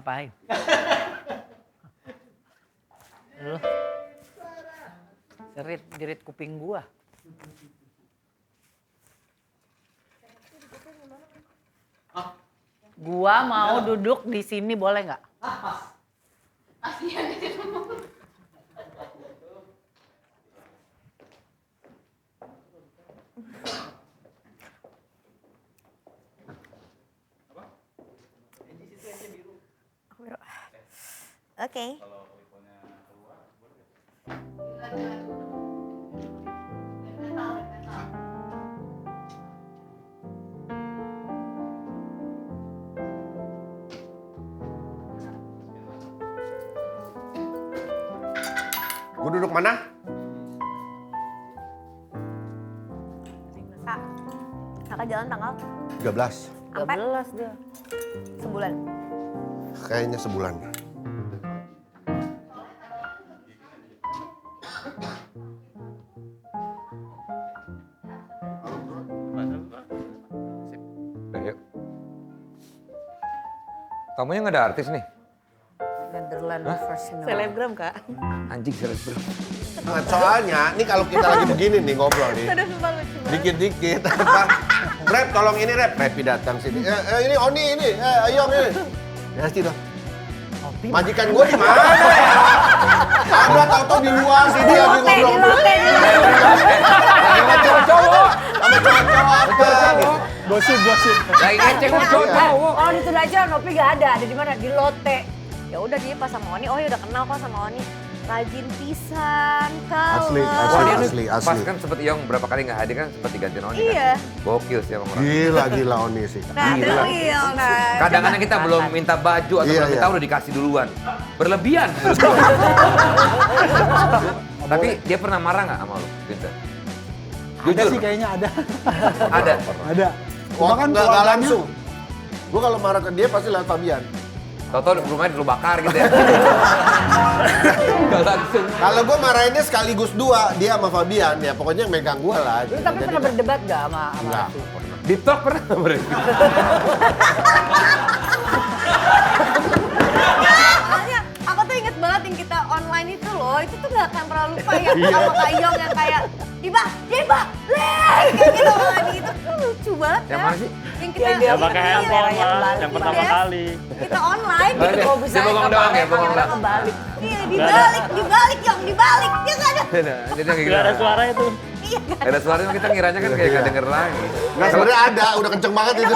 ngapain? Lu jerit kuping gua. Gua mau duduk di sini boleh nggak? Oke. Gue duduk mana? Kak, kakak jalan tanggal 13. 13 dia. sebulan. Kayaknya sebulan. Udah yuk. Tamunya nggak ada artis nih? Netherlands first snow. Selebgram kak. Anjing selebgram. Nah, soalnya, ini kalau kita lagi begini nih ngobrol nih. Udah sumpah lucu banget. Dikit-dikit. Rep, tolong ini Rep. Repi datang sini. Ini Oni ini. Ayo ini. Ya sih dong. Majikan gue di mana ya? Ada tau-tau di luar sini lagi ngobrol. Sama cowok-cowok. Sama cowok-cowok apa? Gosip. Lagi ngecek sama cowok-cowok. Oh di aja Nopi gak ada di mana? Di Lotte. Ya udah dia pas sama Oni, oh ya udah kenal kok sama Oni. Rajin pisan, Asli, kalem. asli. Pas kan sempet Iyong berapa kali nggak hadir kan sempet diganti Oni Iya. kan. Gokil sih emang orang. Gila Oni sih. Nah, Gila. real nah. Kadang-kadang kita belum minta baju atau Iya, belum minta iya. udah dikasih duluan. Berlebihan. Tapi dia pernah marah nggak sama lu, Vincent? Ada sih kayaknya ada. Ada. Ada. Cuma kan Nggak keluarganya- langsung. Gue kalau marah ke dia pasti lewat Fabian. Tau-tau rumahnya dulu bakar gitu ya. Gak langsung. Kalau gue marahinnya sekaligus dua, dia sama Fabian. Ya pokoknya yang megang gue lah. Lu tapi pernah berdebat gak sama Enggak, Raffi? pernah. Di talk pernah nggak berarti? Soalnya aku tuh inget banget yang kita online itu loh, itu tuh gak akan pernah lupa ya sama Kak Iyong yang kayak Diba, kayak gitu online itu tuh lucu banget Yang kan? mana sih? Yang kita Ya pakai handphone yang lah, balik yang gitu pertama ya. kali. Kita online gitu. Dia bengong doang ya, bengong doang. Kebalik. Iya, dibalik Yong, dibalik. Ya kan ada. Jadi kayak gitu. Gak ada suara itu. Iya kan. Ada suaranya kita ngiranya kan kayak nggak denger lagi. Nggak, sebenarnya ada, udah kenceng banget itu.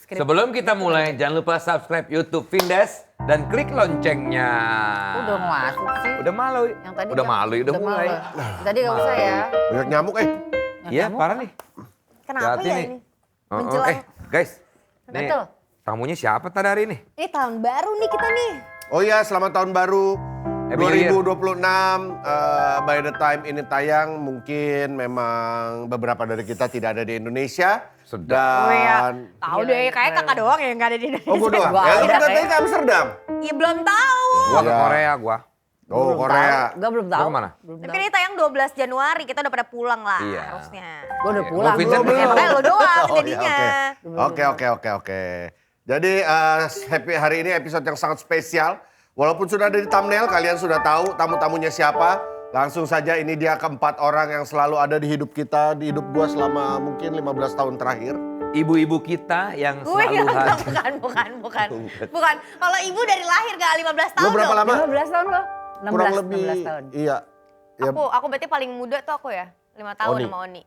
Sebelum kita mulai, jangan lupa subscribe YouTube Vindes dan klik loncengnya. Udah masuk sih. Udah malu. Yang tadi udah kan malu, udah mulai. malu. Tadi gak usah ya. Banyak nyamuk Iya, parah nih. Kenapa Hati-hati ya nih. ini? Oh, Menjelang. guys. Nih, Betul. tamunya siapa tadi hari ini? Ini tahun baru nih kita nih. Oh iya, selamat tahun baru Happy New Year. 2026. By the time ini tayang, mungkin memang beberapa dari kita tidak ada di Indonesia. Sedap. Oh iya. Dan Tahu deh, kayak kakak doang yang nggak ada di Indonesia. oh gue doang. Gua Ya lu ada kan tadi kayak- ke Amsterdam. Iya belum tahu. Gua ke Iya. Korea, gua. Oh Korea. Gue belum tahu. Lu kemana? Belum Tapi tahu. ini tayang 12 Januari, kita udah pada pulang lah Iya. harusnya. Gue udah pulang. Lu Vincent belum. belum. Makanya lo doang Oh, jadinya. iya, Oke. Jadi happy hari ini episode yang sangat spesial. Walaupun sudah ada di thumbnail, kalian sudah tahu tamu-tamunya siapa. Langsung saja ini dia keempat orang yang selalu ada di hidup kita, di hidup gua selama mungkin 15 tahun terakhir. Ibu-ibu kita yang Gue selalu hadir. bukan. Kalau ibu dari lahir gak 15 tahun Lu berapa dong. lama? 15 tahun lo? 16, Kurang lebih. 16 tahun. Iya. Ya, Aku berarti paling muda tuh aku ya. 5 tahun Oni. sama Oni.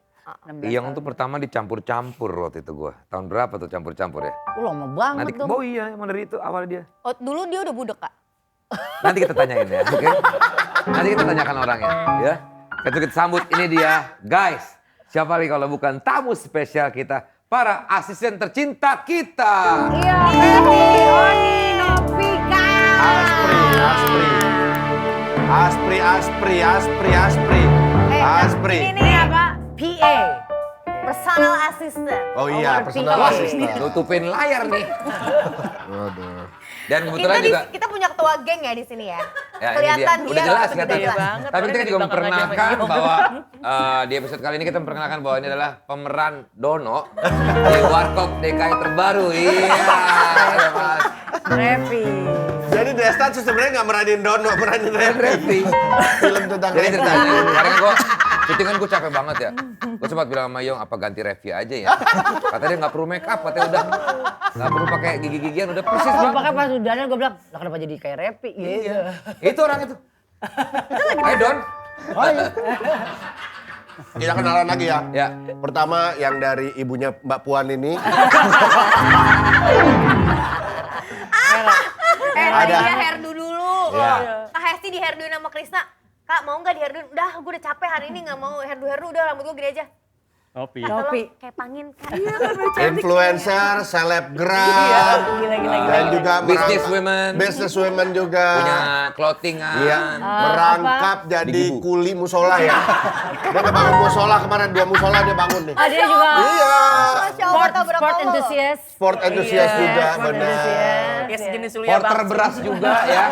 16 Iyong tahun. tuh pertama dicampur-campur waktu itu gua. Tahun berapa tuh campur-campur ya? Lu lama banget Nanti, dong. oh iya emang dari itu awal dia. Oh, dulu dia udah budek kak. Nanti kita tanyain ya, oke? Nanti kita tanyakan orangnya, ya. Kita sambut, ini dia, guys. Siapa lagi kalau bukan tamu spesial kita, para asisten tercinta kita. Iya, Memi, Oni, Novika. Aspri. Eh, Ini apa? Pi. PA. Personal assistant. Oh iya, Or personal PA. assistant. Nutupin layar nih. Waduh. Dan Kita, kebetulan juga kita punya ketua geng ya di sini ya. ya, ini Kelihatan dia. Udah jelas kelihatan. jelas. banget, Tapi kita padahal juga di belakang memperkenalkan aja bahwa di episode kali ini kita memperkenalkan bahwa ini adalah pemeran Dono di Warkop DKI terbaru. Iya, Mas. Revi. Jadi Desta tuh sebenarnya nggak meranin Dono, meranin Revi. Film tentang Jadi Revi. ceritanya, karena gue syutingan gue capek banget ya. Gue sempat bilang sama Yong, apa ganti Revi aja ya? Katanya dia nggak perlu make up, katanya udah nggak perlu pakai gigi-gigian, udah persis Gue banget. pakai pas udah gue bilang, lah kenapa jadi kayak Revi gitu. Itu orang itu. Don. Oh iya. Kita kenalan lagi ya. Ya. Pertama yang dari ibunya Mbak Puan ini. Ada. Ada. Dia hairdo dulu. Iya. Kak Hesti di hairdo sama Krisna. Kak mau nggak di hairdo? Udah, gue udah capek hari ini nggak mau hairdo udah rambut gue gini aja. Topi. Kak, Topi. tolong kayak pangin Kak. Influencer, selebgram, Gila. dan juga Business women. business women juga. Punya clothingan. Iya, merangkap jadi kuli musola ya. Dia ngebangun musola kemarin, 2 musola dia bangun nih. Ah, dia juga Iya, Masya Allah, tabrak sport Allah. enthusiast. sport enthusiast juga, Sport benar. enthusiast. Kayak sejenis Julia Porter Bakti. beras juga ya.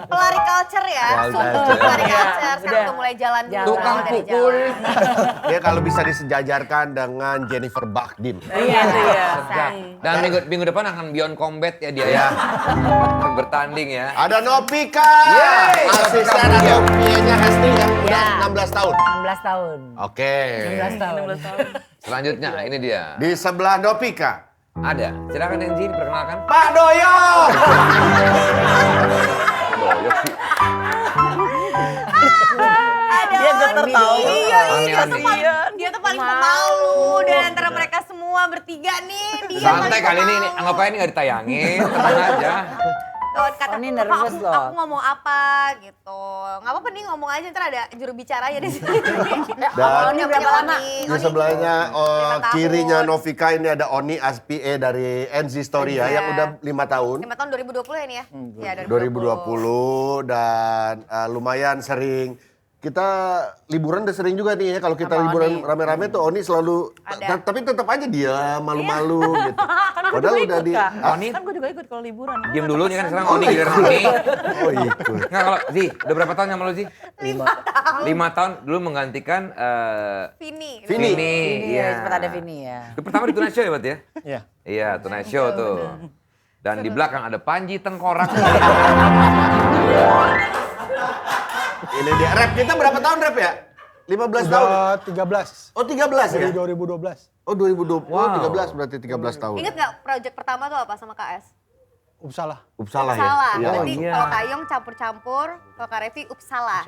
Pelari culture ya. Pelari culture. Sekarang udah mulai jalan dulu. Tukang dari pukul. jalan. Dia kalau bisa disejajarkan dengan Jennifer Bakdim. Iya tuh ya. Dan minggu depan akan Beyond Combat ya dia ya. Bertanding ya. Ada Novika, Yeay, asisten Novika. atau PA-nya Hesti yang udah Ya. 16 tahun. 16 tahun. Oke. 16 tahun. 16 tahun. Selanjutnya ini dia. Di sebelah Novika, Ada. Silakan Enji diperkenalkan. Pak Doyong. Doyok sih. Dia geter tahu. Iya, dia tuh Aneh-aneh. paling, dia tuh paling pemalu dan antara mereka semua bertiga nih dia Santai paling kali ini, pemalu. anggap aja ini nggak ditayangin, tenang aja. Tuh, kata, Oh, ini "Apa, nervous aku, loh." aku ngomong apa gitu. Nggak apa-apa nih ngomong aja, ntar ada juru bicaranya di sini. Dan Oni berapa lama? di sebelahnya 5 tahun. kirinya Novika ini ada Oni PA dari NZ Story ya, Iya. yang udah 5 tahun. 5 tahun 2020 ya nih ya? Iya, 2020 dan lumayan sering. Kita liburan udah sering juga nih ya, kalau kita Sama liburan Oni. rame-rame tuh Oni selalu, Ada. tapi tetap aja dia malu-malu gitu. Kan gue Padahal juga udah ikut, di, Kak. Ah, Oni. Kan gue juga ikut kalau liburan. Diam dulu nih kan sekarang Oni giliran Oni. oh ikut. Nggak kalau Zi, udah berapa tahun sama lo Zi? 5 tahun. 5 tahun dulu menggantikan Vini. Vini. Vini. Iya, sempat ada Vini ya. Itu pertama di Tonight Show ya, Bat ya? Iya. Iya, Tonight Show tuh. Dan di belakang ada Panji Tengkorak. Ini dia. Rap kita berapa tahun rap ya? 15 tahun. Udah 13. Oh 13 ya? Dari 2012. Oh 2020, Wow. 13 berarti 13 tahun. Ingat nggak project pertama tuh apa sama KS? Uppsala. Uppsala ya? Salah. Iya. Berarti iya. kalau Kayong campur-campur, kalau Kak Revi Uppsala.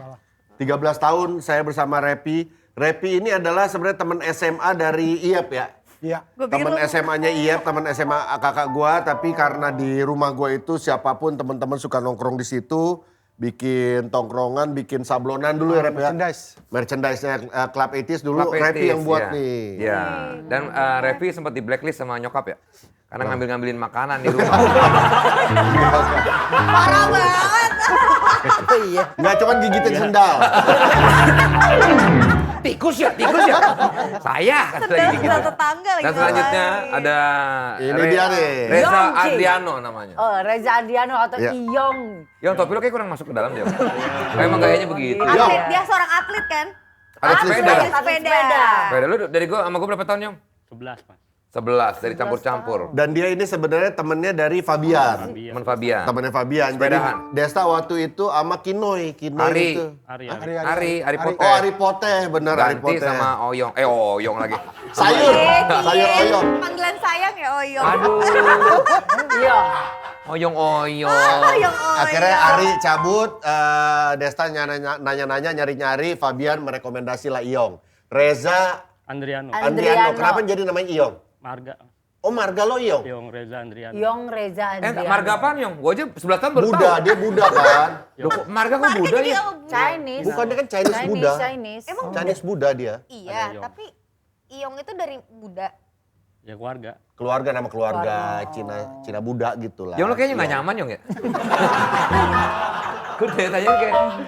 13 tahun saya bersama Repi. Repi ini adalah sebenarnya teman SMA dari IAP ya. Iya. Teman SMA-nya IAP, teman SMA kakak gua, tapi karena di rumah gua itu siapapun teman-teman suka nongkrong di situ, bikin tongkrongan, bikin sablonan dulu ya Rep ya. Merchandise. Merchandise-nya Club 80s dulu Club Repi 80s, yang buat iya. nih. Iya. Dan Revi sempat di blacklist sama nyokap ya. Karena ngambil-ngambilin makanan di rumah. Parah banget. Iya. Nggak cuma gigitin sendal. Tikus ya. Saya kata lagi gitu. Sendal tetangga lagi. Dan selanjutnya ada Ini dia nih. Reza Yongki. Adriano namanya. Oh, Reza Adiano atau Iya. Iyong. Yang topi lo kayak kurang masuk ke dalam dia. Emang gayanya begitu. Yo. Atlet, dia seorang atlet kan? Ada sepeda. Atlet sepeda. Beda lu dari gua sama gua berapa tahun, Yong? 11, Mas. 11 dari campur-campur. Dan dia ini sebenarnya temennya dari Fabian. Teman Fabian. Temennya Fabian. Jadi Sepedahan. Desta waktu itu sama Kinoi. Kinoi Ari. itu. Ari Poteh. Oh Ari Poteh, bener Ari Ganti Poteh. sama Oyong. Oyong lagi. Sayur, Cie. sayur oyong. Panggilan sayang ya Oyong. Aduh. Iyong. Oyong. Oyong. Akhirnya Ari cabut, Desta nanya-nanya, nyari-nyari, Fabian merekomendasi lah Iyong. Reza Andriano. Andriano, kenapa jadi namanya Iyong? Marga. Oh marga lo Iyong? Yong Reza Andriano. Iyong Reza Adiano. Marga apaan, Yong? Gua aja 11 tahun baru Buddha, tahu. dia Buddha kan? Loh, kok marga kok Marga Buddha jadi ya? Chinese. Bukannya kan Chinese Buddha? Chinese. Emang Chinese Buddha dia. Iya, tapi Iyong itu dari Buddha. Ya keluarga. Keluarga, nama keluarga, Cina Buddha gitu lah. Yong lo kayaknya nggak Iyong. nyaman, Yong ya? Gue tanya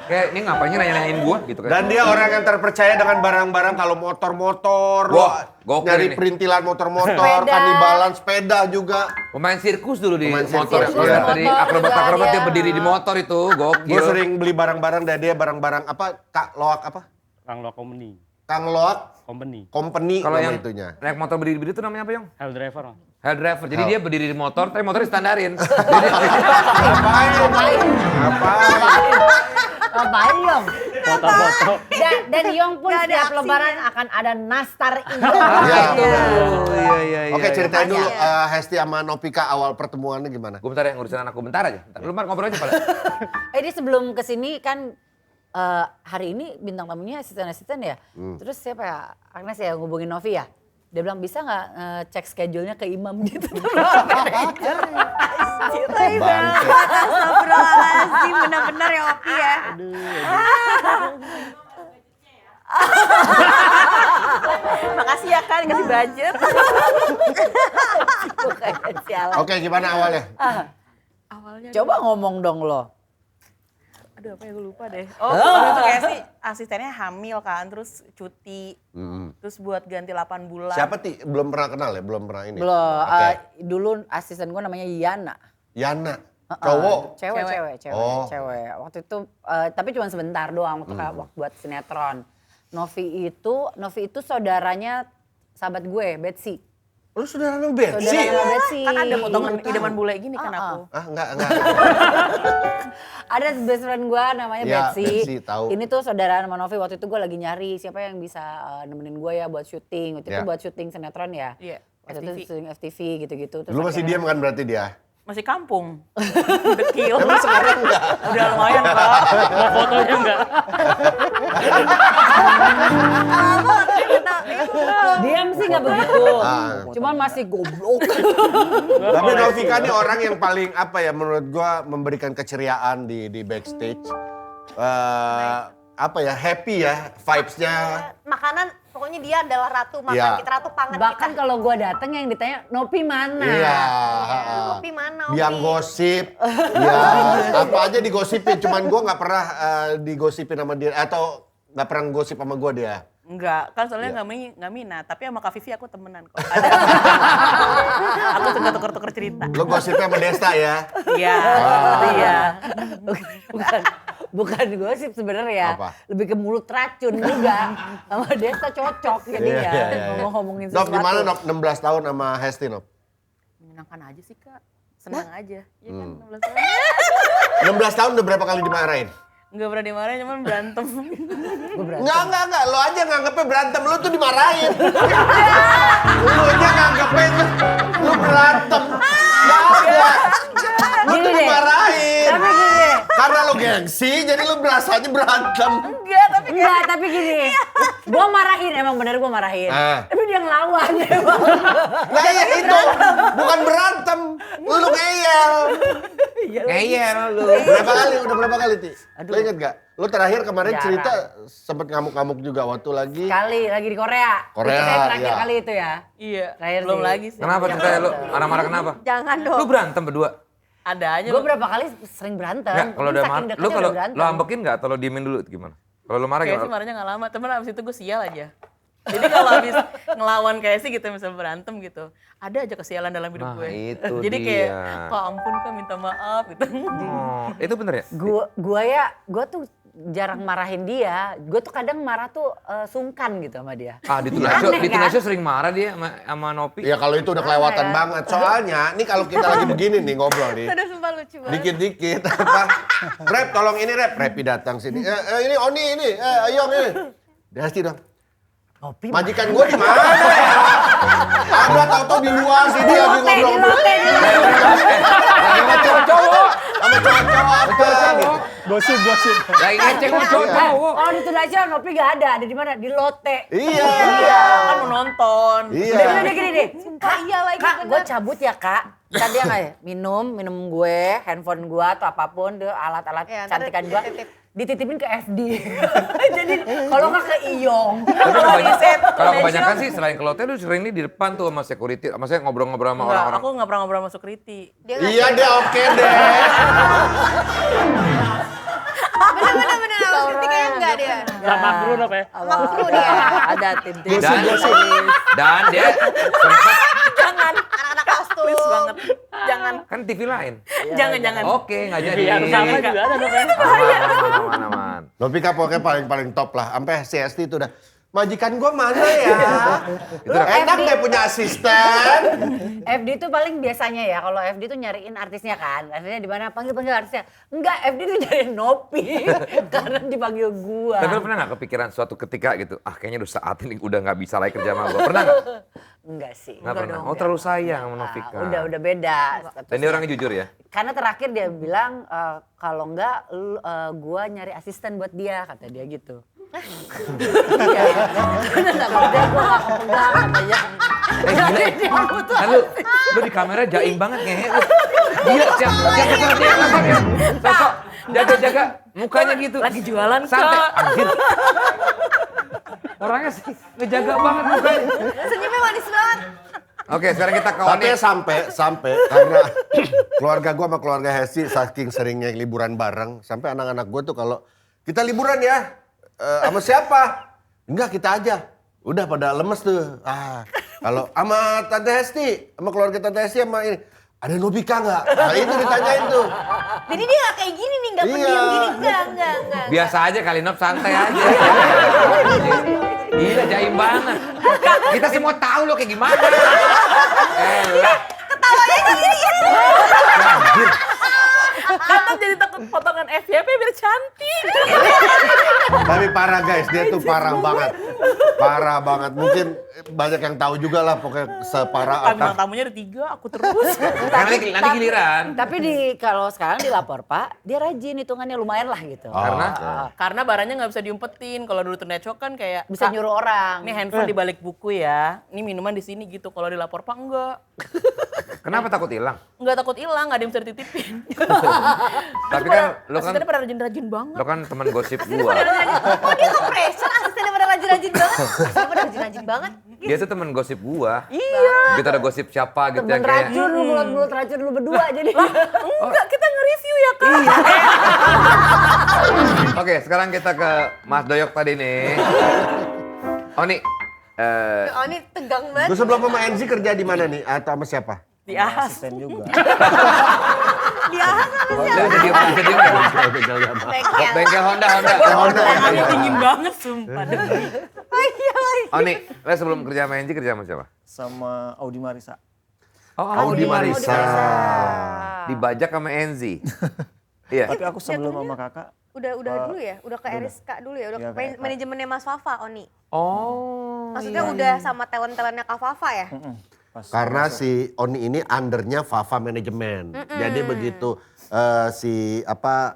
kayak ini ngapain nanya-nanyain gue gitu kan. Dan dia orang yang terpercaya dengan barang-barang kalau motor-motor, Wah, gokil nyari ini. perintilan motor-motor, Sepeda. kanibalan, sepeda juga. Pemain sirkus dulu di Pemain motor. sirkus, Ya, motor tadi juga akrobat-akrobat dia. dia berdiri di motor itu, Gue gokil. sering beli barang-barang dari dia, barang-barang apa, Kak Loak apa? Kang Loak Company. Kang Loak Company. Company Kalau nama yang itunya. naik motor berdiri-berdiri itu namanya apa, Yong? Hell driver, Bang. Hell driver. Jadi Hell. dia berdiri di motor, tapi motornya standarin. Ngapain? Ngapain Yong? Foto-foto. Dan Yong pun Nggak ada setiap aksinya. lebaran akan ada nastar Iyong. Iya. Iya. Oke, ceritain dulu Makanya. Hesti sama Novika awal pertemuannya gimana? Gue bentar ya ngurusin anakku bentar aja. Bentar. Lu ngobrol aja pada. Ini sebelum kesini kan hari ini bintang tamunya asisten-asisten ya. Terus siapa ya? Agnes ya ngubungin Novi ya. Dia bilang bisa nggak cek schedule-nya ke Imam gitu. Bangke. Astagfirullahaladzim, benar-benar ya Opi ya. Makasih ya kan kasih budget. Sialan. Oke, gimana awalnya? Awalnya Coba ngomong dong lo. aduh apa ya gue lupa deh. Oh, waktu itu kayak sih asistennya hamil kan, terus cuti. Terus buat ganti 8 bulan. Siapa Ti? Belum pernah kenal ya? Belum pernah ini? Belum. Oke. Dulu asisten gue namanya Yana. Yana. Cowok? Cewek. Oh. Cewek. Waktu itu tapi cuma sebentar doang waktu waktu buat sinetron. Novi itu saudaranya sahabat gue, Betsy. Lu saudara Betsy? Saudaranya Betsy. Kan ada potongan idaman bule gini kan aku. Ah, enggak. Ada best friend gue namanya Ya, Betsy. Betsy, tahu. Ini tuh saudara sama Novi. Waktu itu gue lagi nyari siapa yang bisa nemenin gue ya buat syuting. Waktu itu Ya. buat syuting sinetron ya. Iya, Waktu FTV. itu syuting FTV gitu-gitu. Terus Lu masih akhirnya- diam kan berarti dia? Masih kampung. Dekil. Emang sekarang enggak? Udah lumayan kak. Mau fotonya enggak? Diam sih nggak begitu. Ah. Cuman masih goblok. Tapi Novika ini orang yang paling apa ya menurut gua memberikan keceriaan di backstage. Apa ya, happy ya vibes-nya. Makanan, pokoknya dia adalah ratu makan Iya. kita, ratu pangan Bahkan kita. kalau gue dateng yang ditanya Nopi mana? Iya. Opi mana, Opi? Biang gosip, ya apa aja digosipin. Cuman gua nggak pernah digosipin sama dia atau nggak pernah gosip sama gua dia. Enggak, kan soalnya nggak minat. Tapi sama Kak Vivi aku temenan kok. Ada. Aku suka tuker-tuker cerita. Lo gosipnya sama Desta ya? Iya, iya. Bukan gosip sebenarnya. Apa? Lebih ke mulut racun juga. Sama Desta cocok jadinya. Iya. Ngomong-ngomongin Nop sesuatu. gimana Nop 16 tahun sama Hesti Nop? Menyenangkan aja sih kak. Senang aja. Iya kan 16 tahun. 16 tahun udah berapa kali dimarahin? Enggak pernah dimarahin, cuman berantem. Enggak. Lo aja nganggepnya berantem, lo tuh dimarahin. Lo aja nganggepnya tuh, lo berantem. Nggak ada. Lo Gini tuh deh. dimarahin. Tapi gini. Karena lo gengsi, jadi lo berasanya berantem. Enggak, tapi gini. Gue marahin, emang bener gue marahin. Ah. Tapi dia ngelawan emang. Nah ya itu, bukan berantem. Lo ngeyel. Ngeyel lu. Udah berapa kali, Ti? Lo inget gak? Lo terakhir kemarin Jarang. cerita sempet ngamuk-ngamuk juga waktu lagi. Sekali lagi di Korea. Korea, Itu kayak terakhir iya. kali itu ya. Iya, Terakhir belum sih. lagi sih. Kenapa ceritanya lu? Marah-marah kenapa? Jangan Lu dong. berantem berdua? Ada aja. Gue berapa kali sering berantem. Enggak, kalau udah Saking marah, deketnya lu kalau udah berantem. lu ambekin enggak atau lu diemin dulu gimana? Kalau lu marah Kayak sih gimana? marahnya nggak lama, temen abis itu gue sial aja. Jadi kalau habis ngelawan kayak sih gitu, misalnya berantem gitu, ada aja kesialan dalam hidup Nah, gue. itu Jadi dia. kayak, kak ampun kak minta maaf gitu. Oh, itu bener ya? Gue tuh jarang marahin dia. Gue tuh kadang marah tuh sungkan gitu sama dia. Ah, di Tonight Show, Aneh, di kan? Tonight Show sering marah dia sama Nopi. Ya kalau itu udah kelewatan ya? banget. Soalnya, nih kalau kita lagi begini nih ngobrol nih. Udah sumpah lucu banget. Dikit-dikit apa? Rep tolong ini Rep. Repi datang sini. Ini Oni ini. Ayong ini. Desti dong. Nopi Majikan gue di mana ya? Ada tau-tau di luar sini lagi ngobrol. Sama cowok-cowok. Sama cowok-cowok apa gitu. Gosip. Lagi ngecek sama cowok-cowok. Oh di Tonight Show Nopi gak ada. Ada di mana? Di Lotte. Iya. Kan mau nonton. Iya. Udah gini deh. Kak, iya lagi, Kak, bener. gue cabut ya kak. Kan dia nggak ya? Minum gue, handphone gue atau apapun, dia alat-alat Iya, ntar cantikan gue. dititip. Dititipin ke FD. Jadi kalau nggak ke Iyong. Tapi kalau kebanyakan sih selain ke hotel lu sering nih di depan tuh sama security, maksudnya ngobrol-ngobrol sama Enggak, orang-orang. aku nggak pernah ngobrol sama security. Dia nggak Iya deh oke deh. dia. Sama kru apa ya? Sama kru dia. Ada tim-tim. Dan dia sempat Jangan. Anak-anak kostum. Please banget. Jangan. kan TV lain. Jangan. Oke, nggak jadi. Iya, sama juga ada dong ya. Aman. Novika pokoknya paling top lah. Sampai CST itu udah. Majikan gua mana ya? Itu udah Enak deh punya asisten. FD itu paling biasanya ya, kalau FD itu nyariin artisnya kan. Artisnya di mana? Panggil artisnya. Enggak, FD itu nyariin Nopi karena dipanggil gua. Tapi lu pernah nggak kepikiran suatu ketika gitu, kayaknya udah saat ini udah nggak bisa lagi kerja sama gue. Pernah nggak? Enggak sih. Nggak pernah. Oh terlalu sayang sama Novika. Udah beda. Dan dia orangnya jujur ya? Karena terakhir dia bilang kalau enggak gua nyari asisten buat dia, kata dia gitu. Iya. Karena enggak kerja gua enggak kepegang katanya. Gila. Kan lu di kamera jaim banget ngehe lu. Gila, siap kesel dia langsung ya. Sosok jaga-jaga mukanya gitu. Lagi jualan, santai. Kak. Anjir. Orangnya sih ngejaga banget mukanya. Senyumnya manis banget. Oke, sekarang kita ke Tapi Oni. sampai karena keluarga gua sama keluarga Hesti saking seringnya liburan bareng, sampai anak-anak gua tuh kalau kita liburan ya sama siapa? Enggak, kita aja. Udah pada lemes tuh. Kalau sama Tante Hesti, sama keluarga Tante Hesti sama ini, ada Novika nggak? Nah itu ditanyain tuh. Jadi dia gak kayak gini nih, gak Iya. pendiam gini. Enggak. Biasa aja kali Nop, santai aja. Gila, jaim banget. Kita semua tahu lo kayak gimana. Elah. Ketawanya sendiri. Anjir. Kata jadi takut potongan FYP biar cantik. Tapi parah guys, dia tuh parah banget. Parah banget. Mungkin banyak yang tahu juga lah pokoknya separah Bintang apa. tamunya ada 3, aku terus. Nanti giliran. Tapi kalau sekarang dilapor Pak, dia rajin hitungannya lumayan lah gitu. Karena? Karena barangnya nggak bisa diumpetin. Kalau dulu Ternecok kan kayak Bisa "Kak, nyuruh orang. Ini handphone di balik buku ya. Ini minuman di sini gitu. Kalau dilapor Pak enggak. Kenapa takut hilang? Enggak takut hilang, nggak ada yang bisa dititipin. Tapi kan lo kan Asistennya pada rajin-rajin banget. lo kan teman gosip gua. Oh dia ke pressure asistennya pada rajin-rajin banget. Asistennya pada rajin-rajin banget. Dia tuh teman gosip gua. Iya. Kita ada gosip siapa gitu Temen yang kayak. racun, lu mulut racun lu berdua jadi. Enggak, kita nge-review ya Kak. Oke, sekarang kita ke Mas Doyok tadi nih. Oni, Oh ini tegang banget. Lu sebelum sama Enzi kerja di mana nih? Atau sama siapa? Di ahas. Asisten juga. Dia lu bisa diem nggak? bengkel. Bengkel Honda. Tangannya dingin banget sumpah. Oni, lu sebelum kerja sama Enzi kerja sama siapa? Sama Audi Marisa. Oh, Audi Marisa. Dibajak sama Enzi. Iya. Tapi aku sebelum sama kakak, Udah dulu ya? Udah ke Eriska dulu ya? Udah Iya, ke kayak- manajemennya Mas Fafa, Oni. Oh. Maksudnya udah sama talent-talentnya Kak Fafa ya? pas Karena masuk. si Oni ini undernya Fafa Manajemen. Jadi begitu si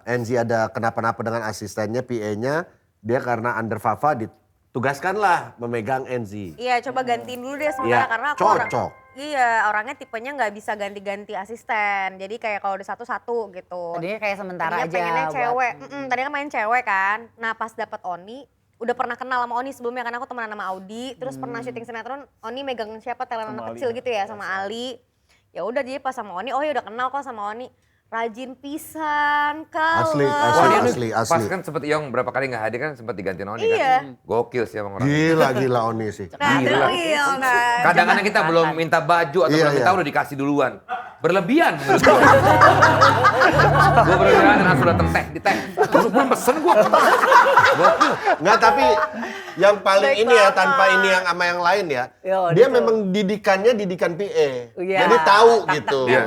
Enzi ada kenapa-napa dengan asistennya, PA-nya, dia karena under Fafa ditugaskanlah memegang Enzi. Iya, coba gantiin dulu deh sementara Iya, karena aku cocok. Iya, orangnya tipenya nggak bisa ganti-ganti asisten. Jadi kayak kalau udah satu-satu gitu. Tadinya kayak sementara Tadinya aja. pengennya buat- cewek. Tadinya kan main cewek kan. Nah pas dapet Oni, udah pernah kenal sama Oni sebelumnya karena aku temenan sama Audi. Terus pernah syuting sinetron, Oni megang siapa talent Sama anak Ali. kecil gitu ya sama Ali. Ya udah jadi pas sama Oni, oh ya udah kenal kok sama Oni. Rajin pisan, kalem. Asli. Pas kan sempet Iyong berapa kali nggak hadir kan sempet diganti Oni Iya. kan. Gokil sih emang orang. Gila Oni sih. Nah, Gila. real kan. Kadang-kadang kita belum minta baju atau Iya, belum minta iya. udah dikasih duluan. Berlebihan menurut gue. Gue berlebihan dan langsung dateng di teh. Belum pesen gue. Gokil. Nggak, tapi yang paling ini ya, tanpa ini yang sama yang lain ya. Yo, Dia gitu. memang didikannya didikan PA. Iya. Jadi tahu gitu. Iya.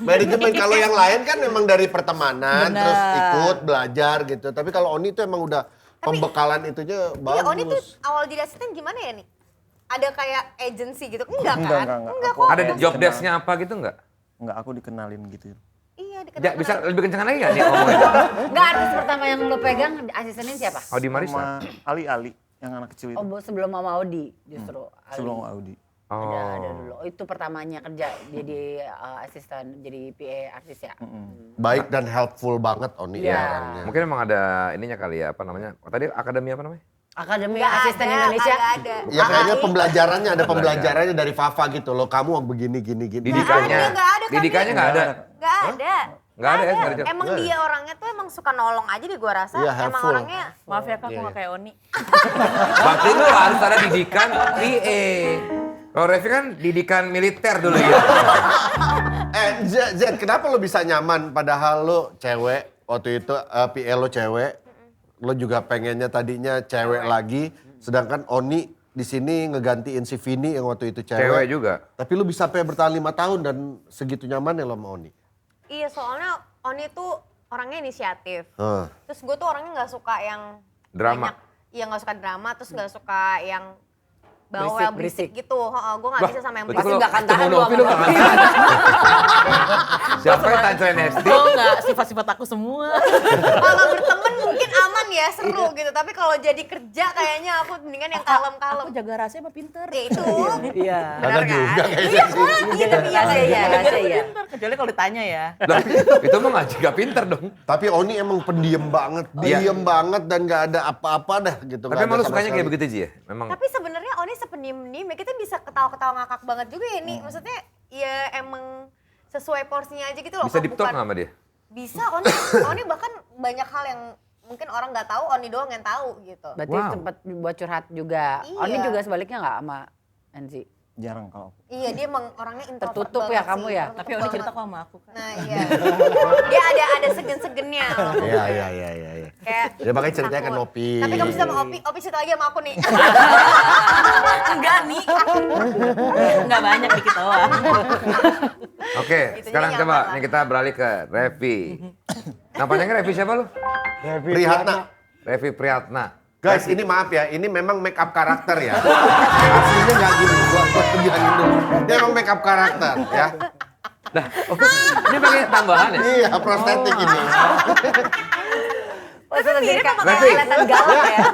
Manajemen. Kalau yang lain kan memang dari pertemanan, Bener. terus ikut belajar gitu. Tapi kalau Oni itu emang udah pembekalan itunya bagus. Iya, Oni tuh awal jadi asisten gimana ya nih? Ada kayak agency gitu? Enggak kan? Enggak. Enggak Aku- kok. Ada job desk-nya apa gitu nggak? Enggak, aku dikenalin gitu. Iya, Ja, bisa lebih kencang lagi nggak nih ngomongnya? Enggak, artis pertama yang lo pegang asistennya siapa? Audi Marisa. Sama Ali, yang anak kecil itu. Sebelum Mama Audi justru. Ali. Sebelum Audi. Ada dulu. Oh, itu pertamanya kerja jadi asisten, jadi PA artis ya. Baik dan helpful banget Oni Iya. orangnya. Mungkin emang ada ininya kali ya, apa namanya? Tadi akademi apa namanya? Akademi Nggak Asisten ada, Indonesia. nggak ada. Ya kayaknya pembelajarannya ada pembelajarannya dari Fafa gitu loh. Kamu begini gini. Didikannya. nggak ada, Kak. Didikannya nggak ada. Nggak ada. Nggak ada ya, nggak ada joke. Emang dia orangnya tuh emang suka nolong aja deh gua rasa. Iya, Emang helpful. orangnya Maaf ya kak, aku nggak kayak Oni. Berarti lu harus ada didikan PA. Kalau Revi kan didikan militer dulu ya. Z, kenapa lo bisa nyaman padahal lo cewek waktu itu PA lo cewek, lo juga pengennya tadinya cewek lagi, sedangkan Oni di sini ngegantiin si Vini yang waktu itu cewek. Cewek juga. Tapi lo bisa sampai bertahan 5 tahun dan segitu nyamannya lo sama Oni. iya soalnya Oni tuh orangnya inisiatif. Hah. Terus gue tuh orangnya nggak suka yang Drama. Iya nggak suka drama, terus nggak suka yang bawel Berisik. berisik gitu. Gue nggak bisa sama yang berarti berisik. nggak akan tahan ketemu lu Novi sama lu nggak akan tahan. Siapa yang tancrein Nesti? Oh enggak, sifat-sifat aku semua. Kalau berteman mungkin aman ya seru gitu. Tapi kalau jadi kerja kayaknya aku mendingan yang kalem-kalem. Aku jaga rahasia apa pinter? Ya itu. Iya. Benar juga kan? kayaknya Iya sih. soalnya iya tapi iya Rahasia ya, kayak rahasia ya. Pinter, kecuali kalau ditanya ya. Lah, itu mah nggak pinter dong. Tapi Oni emang pendiam banget, diem banget dan gak ada apa-apa dah gitu. Tapi nggak emang ada lu sama sukanya kayak sekali. begitu Ji ya? Memang. Tapi sebenarnya Oni sependiam-diam ya kita bisa ketawa-ketawa ngakak banget juga ya nih. Maksudnya ya emang sesuai porsinya aja gitu loh. Bisa Kok deep talk bukan- nggak sama dia? Bisa, Oni bahkan banyak hal yang mungkin orang nggak tahu, Oni doang yang tahu gitu. Berarti Wow. tempat buat curhat juga. Iya. Oni juga sebaliknya nggak sama Enzi? Jarang kalau aku. Iya dia emang orangnya introvert Tertutup banget ya kamu sih, ya? tertutup Tapi Oni banget. cerita kok sama aku kan. Nah iya, dia ada segen-segennya loh. Iya. Kayak Ya makanya ceritanya kan takut. Nopi. Tapi kamu cerita sama Opi cerita lagi sama aku nih. Enggak nih. Enggak banyak dikit doang. Oke, Itunya sekarang nyaman coba lah. nih kita beralih ke Revi. Nah, panjangnya Revi siapa lu? Prihatna. Revi Prihatna. Guys, ini maaf ya, ini memang make up karakter ya. Aslinya nggak gini, gua bilangin dulu. Dia emang make up karakter ya. Nah, ini pakai tambahan ya? Iya, prostetik ini. Maksudnya jadi Mirip sama Berarti- kayak kelihatan galak ya.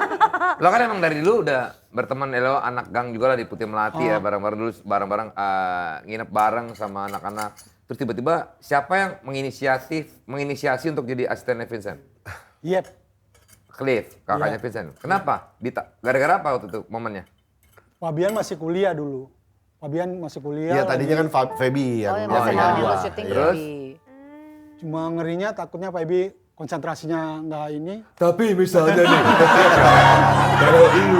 Lo kan emang dari dulu udah berteman ya, lo anak gang juga lah di Putih Melati ya, bareng-bareng dulu, bareng-bareng nginep bareng sama anak-anak. Terus tiba-tiba siapa yang menginisiasi untuk jadi asistennya Vincent? Yep, Cliff, kakaknya Vincent. Kenapa? Gara-gara apa waktu itu momennya? Fabian masih kuliah dulu. Fabian masih kuliah. Iya, tadinya kan Feby Oh yang yang mau biasa yang yang dua. lo syuting Terus? di... Cuma ngerinya takutnya Fabi konsentrasinya nggak ini. Tapi misalnya nih, kalau lu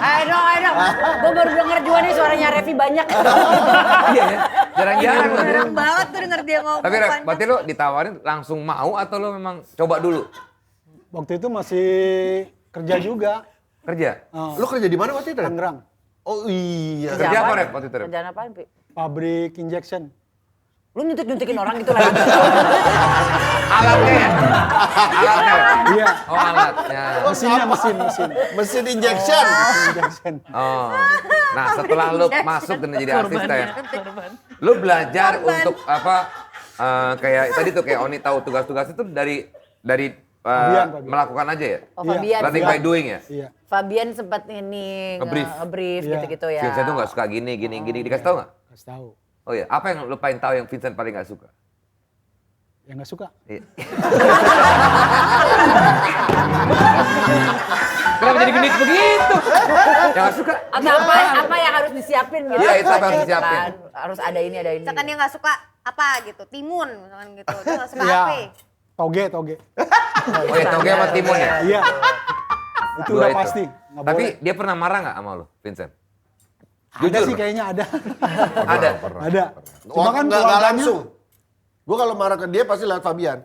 Ayo dong. Gue baru denger juga nih suaranya Revi banyak. iya ya, jarang-jarang lo. Jarang banget tuh denger dia ngomong. Tapi Rev, panjang. berarti lo ditawarin langsung mau atau lo memang coba dulu Waktu itu masih kerja juga, kerja? Lu kerja di mana waktu itu? Ren? Tangerang, Oh iya. Kerja apa, Rev, waktu itu, Rev? Kerjaan apaan, Pi? pabrik injection. Lu nyuntik-nyuntikin orang gitu lagi. Alatnya ya? Alatnya? Iya, Oh alatnya. mesin. Mesin injection. Injection. Oh. Nah setelah lo masuk dan jadi asisten, Korban. lo belajar untuk apa, kayak tadi tuh kayak Oni tahu tugas-tugas itu dari Fabian. melakukan aja ya? Oh Iya. Fabian. Learning by doing ya? Iya, Fabian sempat ini Nge-brief. nge-brief Iya. gitu-gitu ya. Vincent tuh gak suka gini, dikasih tau gak? kasih tahu. Oh iya, apa yang lo paling tahu yang Vincent paling gak suka? Yang nggak suka. Iya. Kenapa jadi genit begitu? Yang gak suka? Atau apa yang harus disiapin gitu. Iya, itu apa yang harus Kan, disiapin. Harus ada ini, ada ini. Misalkan dia nggak suka apa gitu, timun misalkan gitu. Dia nggak suka Iya, apa? toge. Oh iya, toge sama timun ya? Iya, itu Dua udah itu. pasti. Nggak Tapi boleh. dia pernah marah gak sama lo, Vincent? Ada Jujur, sih Bro. kayaknya ada. Ada? Ada. Cuma kan nggak keluarganya langsung. Gue kalau marah ke dia pasti lewat Fabian.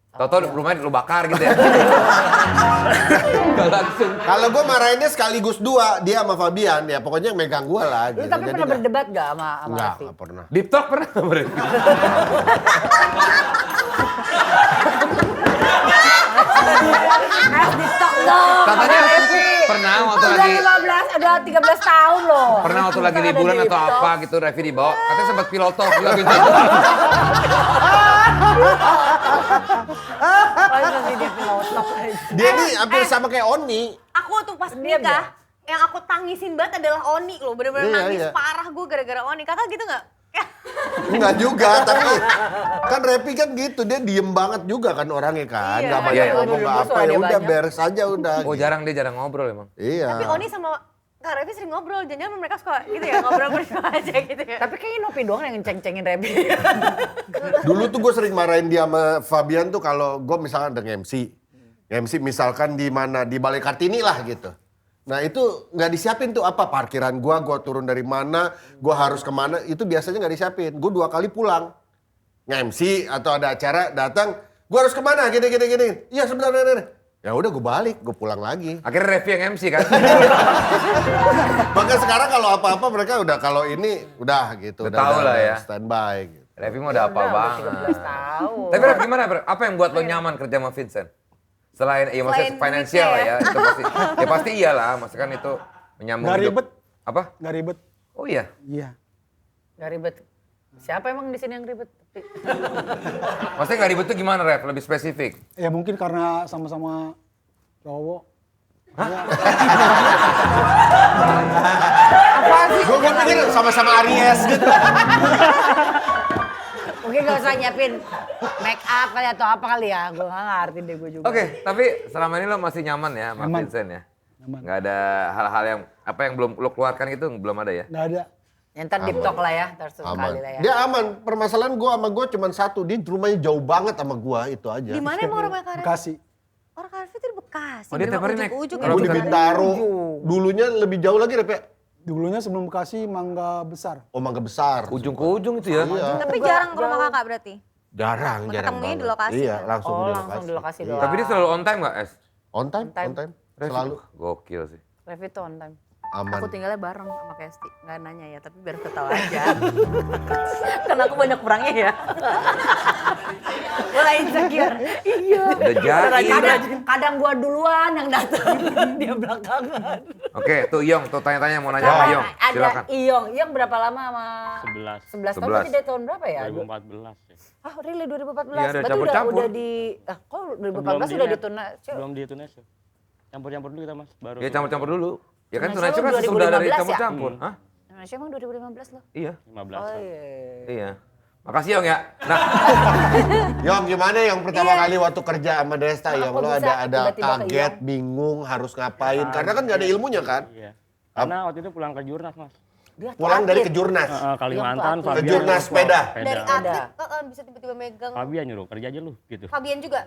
Tau-tau rumahnya lu bakar gitu ya? Gak langsung. Kalau gue marahinnya sekaligus dua, dia sama Fabian, ya pokoknya yang megang gue lah. Lu gitu. tapi Jadi pernah nggak- berdebat gak sama Enggak, Revi? nggak pernah. Deep talk pernah gak berarti? Di stok dong. Katanya Revi. pernah waktu Udah lagi 15, udah 13 tahun loh. pernah waktu lagi Masa ada liburan di atau TikTok? apa gitu Revi dibawa. Katanya sempat pilot talk juga Vincent. Masa sih dia pilotok aja. Dia ini hampir sama kayak Oni. Aku tuh pas Diam nikah, yang aku tangisin banget adalah Oni loh. Bener-bener Iya, nangis iya. parah gue gara-gara Oni. Kakak gitu nggak? Ya. Enggak juga, tapi kan Repi kan gitu, dia diem banget juga kan orangnya kan. Iya. Nggak banyak Iya, iya. ngomong nggak Dulu apa, ya suara dia udah banyak. beres aja udah. Oh jarang, dia jarang ngobrol emang. Iya. Tapi Oni sama Kak Revi sering ngobrol, jangan mereka suka gitu ya, ngobrol berdua aja gitu ya. Tapi kayaknya Novi doang yang ceng-cengin Rebi. Dulu tuh gue sering marahin dia sama Fabian tuh kalau gue misalkan ada MC. MC misalkan di mana, di Balai Kartini lah gitu. Nah itu nggak disiapin tuh apa, parkiran gue turun dari mana, gue harus kemana, itu biasanya nggak disiapin. Gue 2 kali pulang. Nge-MC atau ada acara, datang, gue harus kemana, gini. Iya sebentar. Ya udah gue balik, gue pulang lagi. Akhirnya Revi yang MC kan? Bahkan sekarang kalau apa-apa mereka udah kalau ini udah gitu. Udah tahu lah ya. Standby. Gitu. Revi mah udah hafal banget. 13 tahun. Tapi Rev gimana? Rev? Apa yang buat lo nyaman kerja sama Vincent? Selain, ya maksudnya Selain finansial lah duitnya ya. Itu pasti, ya pasti iyalah. Maksudnya kan itu menyambung Nggak hidup. ribet. Apa? Nggak ribet. Oh iya? Iya. Gak ribet. Siapa emang di sini yang ribet? Maksudnya nggak ribet tuh gimana Rev? Lebih spesifik? Ya mungkin karena sama-sama cowok. Gue pikir sama-sama Aries gitu. Mungkin gak usah nyiapin make up kali atau apa kali ya. Gue gak ngerti deh gue juga. Oke, tapi selama ini lo masih nyaman ya sama Nyaman. Vincent ya? Nyaman. Nggak ada hal-hal yang apa yang belum lo keluarkan gitu belum ada ya? Nggak ada. Ya, ntar deep talk lah ya, terus Aman. kali lah ya. Dia aman. Permasalahan gue sama gue cuma satu. Dia rumahnya jauh banget sama gue, itu aja. Di mana emang rumahnya Kak Revi? Bekasi. Orang Kak Revi tuh di Bekasi. Oh, dia tiap hari naik. ujung-ujung Kalau Gue di bukan- Bintaro. Dulunya lebih jauh lagi, Rep. Dulunya sebelum Bekasi Mangga Besar. Oh, Mangga Besar. Ujung ke ujung itu ya? Iya. Tapi jarang ke rumah kakak berarti? Jarang Ketemunya di banget. lokasi Iya, kan? langsung Oh di langsung lokasi. di lokasi Iya. doang. Tapi dia selalu on time nggak, Es? On time, On time. on time. Revi, Selalu gokil sih. Revi tuh on time. aman. Aku tinggalnya bareng sama Kesti, nggak nanya ya, tapi biar ketawa aja. Karena aku banyak kurangnya ya. Mulai insecure. Iya. Udah jadi. Kadang gua duluan yang datang, dia belakangan. Oke, tuh Yong, tuh tanya-tanya mau nanya sama Yong. Ada Silakan. Iyong. Iyong berapa lama sama 11. 11 tahun? 11. Berarti dari tahun berapa ya? 2014 ya. Ah, really 2014. Iya, ada Berarti campur-campur. udah di kok 2014 udah di Tuna. Belum di Tunesio. Campur-campur dulu kita Mas, baru. Ya campur-campur dulu. Ya kan Indonesia Tunai kan lu sudah dari 2015 ya? campur-campur. Hah? Indonesia emang 2015 loh. Iya. 15. Oh iya. Iya. Makasih Yong ya. Nah, Yong, gimana yang pertama Iya. kali waktu kerja sama Desta, Nah, Yong? kok Lo bisa ada tiba-tiba ke kaget, bingung, harus ngapain? Karena kan nggak ada ilmunya kan? Iya. Karena waktu itu pulang ke Jurnas Mas. Dia Pulang dari atlet. Kejurnas. Kalimantan, Ke Fabian. Kejurnas nyuruh sepeda. pulang Dari sepeda. atlet bisa tiba-tiba megang. Fabian nyuruh, kerja aja lu gitu. Fabian juga.